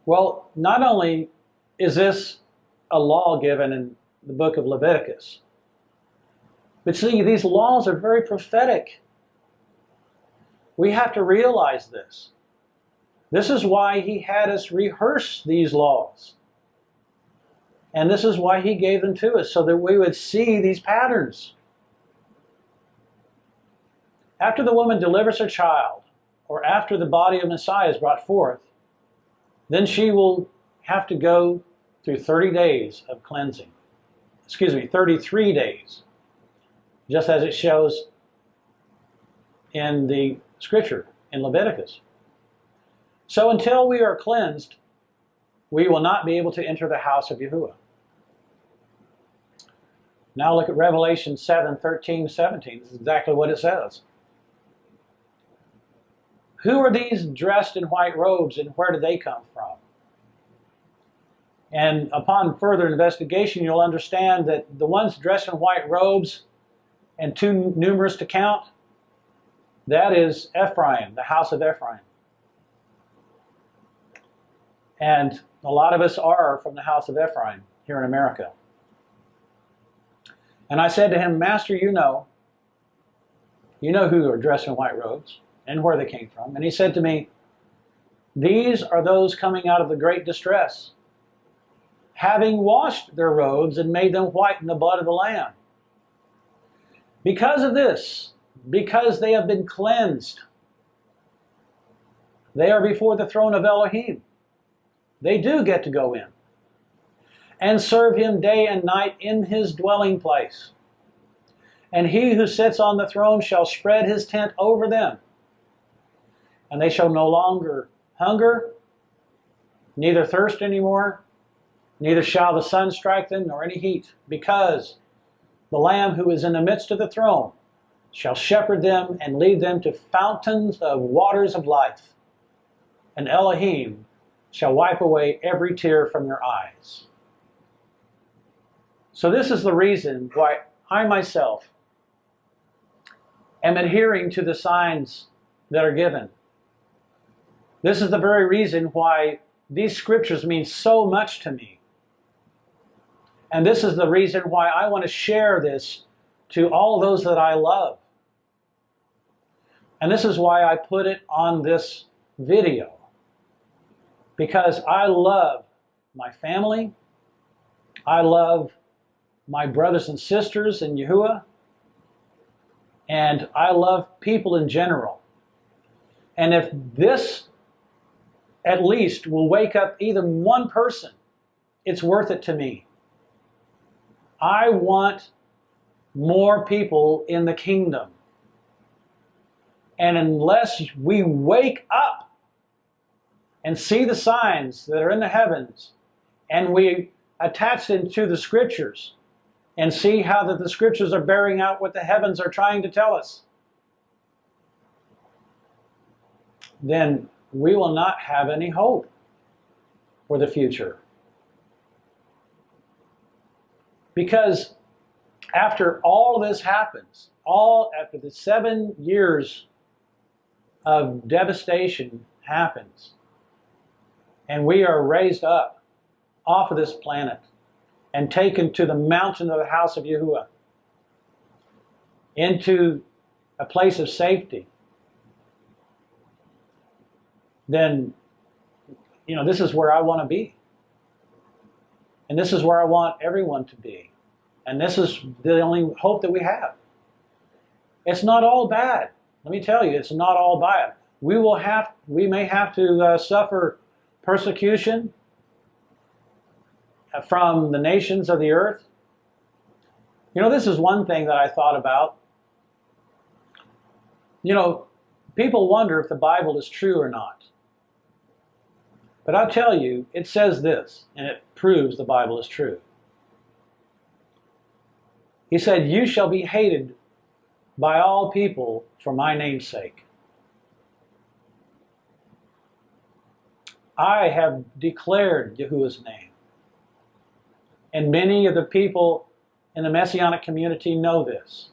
Well, not only is this a law given in the book of Leviticus, but see, these laws are very prophetic. We have to realize this. This is why he had us rehearse these laws. And this is why he gave them to us, so that we would see these patterns. After the woman delivers her child, or after the body of Messiah is brought forth, then she will have to go through 30 days of cleansing. 33 days. Just as it shows in the scripture in Leviticus. So until we are cleansed, we will not be able to enter the house of Yahuwah. Now look at Revelation 7:13-17. This is exactly what it says. Who are these dressed in white robes, and where did they come from? And upon further investigation, you'll understand that the ones dressed in white robes, and too numerous to count, that is Ephraim, the house of Ephraim. And a lot of us are from the house of Ephraim here in America. And I said to him, Master, you know who are dressed in white robes and where they came from. And he said to me, these are those coming out of the great distress, having washed their robes and made them white in the blood of the Lamb. Because of this, because they have been cleansed, they are before the throne of Elohim. They do get to go in and serve him day and night in his dwelling place. And he who sits on the throne shall spread his tent over them. And they shall no longer hunger, neither thirst anymore, neither shall the sun strike them, nor any heat, because the Lamb who is in the midst of the throne shall shepherd them and lead them to fountains of waters of life. And Elohim shall wipe away every tear from their eyes. So this is the reason why I myself am adhering to the signs that are given. This is the very reason why these scriptures mean so much to me. And this is the reason why I want to share this to all those that I love. And this is why I put it on this video. Because I love my family. I love my brothers and sisters in Yahuwah. And I love people in general. And if this at least will wake up even one person, it's worth it to me. I want more people in the kingdom. And unless we wake up and see the signs that are in the heavens, and we attach them to the scriptures, and see how that the scriptures are bearing out what the heavens are trying to tell us, then we will not have any hope for the future. Because after all this happens, after the 7 years of devastation happens, and we are raised up off of this planet and taken to the mountain of the house of Yahuwah, into a place of safety, then, this is where I want to be. And this is where I want everyone to be. And this is the only hope that we have. It's not all bad. Let me tell you, it's not all bad. We may have to suffer persecution from the nations of the earth. This is one thing that I thought about. People wonder if the Bible is true or not. But I'll tell you, it says this, and it proves the Bible is true. He said, you shall be hated by all people for my name's sake. I have declared Yahuwah's name. And many of the people in the Messianic community know this.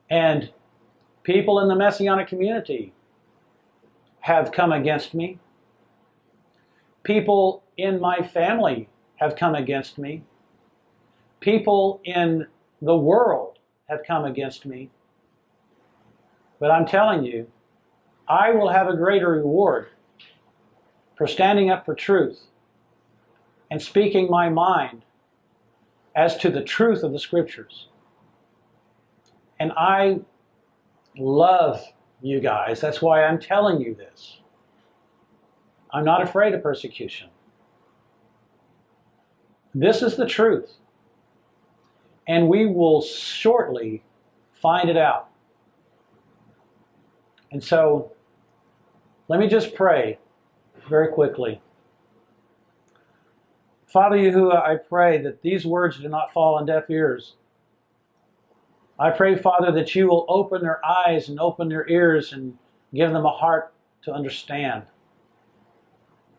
And people in the Messianic community have come against me. People in my family have come against me. People in the world have come against me. But I'm telling you, I will have a greater reward for standing up for truth and speaking my mind as to the truth of the Scriptures. And I love you guys. That's why I'm telling you this. I'm not afraid of persecution. This is the truth. And we will shortly find it out. And so, let me just pray very quickly. Father Yahuwah, I pray that these words do not fall on deaf ears. I pray, Father, that you will open their eyes and open their ears and give them a heart to understand,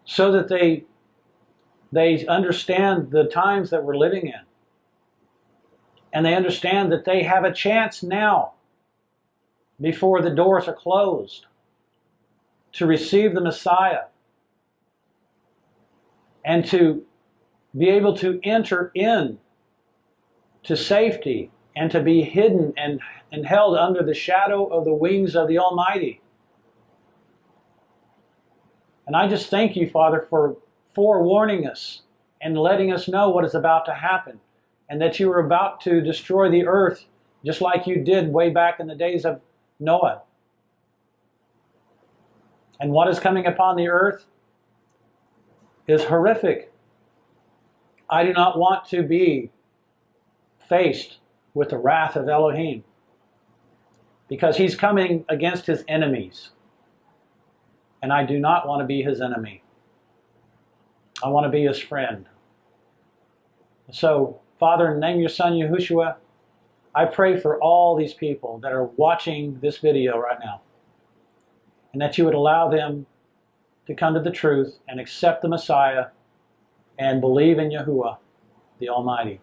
so that they understand the times that we're living in. And they understand that they have a chance now, before the doors are closed, to receive the Messiah and to be able to enter in to safety and to be hidden and held under the shadow of the wings of the Almighty. And I just thank you, Father, for forewarning us and letting us know what is about to happen, and that you are about to destroy the earth just like you did way back in the days of Noah. And what is coming upon the earth is horrific. I do not want to be faced with the wrath of Elohim, because he's coming against his enemies. And I do not want to be his enemy. I want to be his friend. So, Father, in the name of your Son, Yahushua, I pray for all these people that are watching this video right now, and that you would allow them to come to the truth and accept the Messiah and believe in Yahuwah, the Almighty.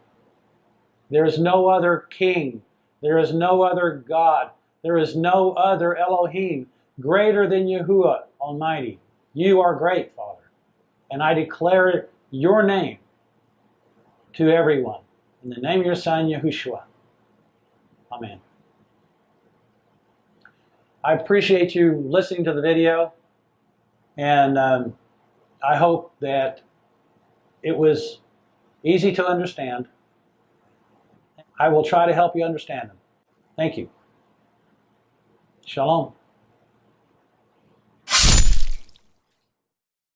There is no other king. There is no other God. There is no other Elohim greater than Yahuwah Almighty. You are great, Father. And I declare your name to everyone. In the name of your Son, Yahushua. Amen. I appreciate you listening to the video. And I hope that it was easy to understand. I will try to help you understand them. Thank you. Shalom.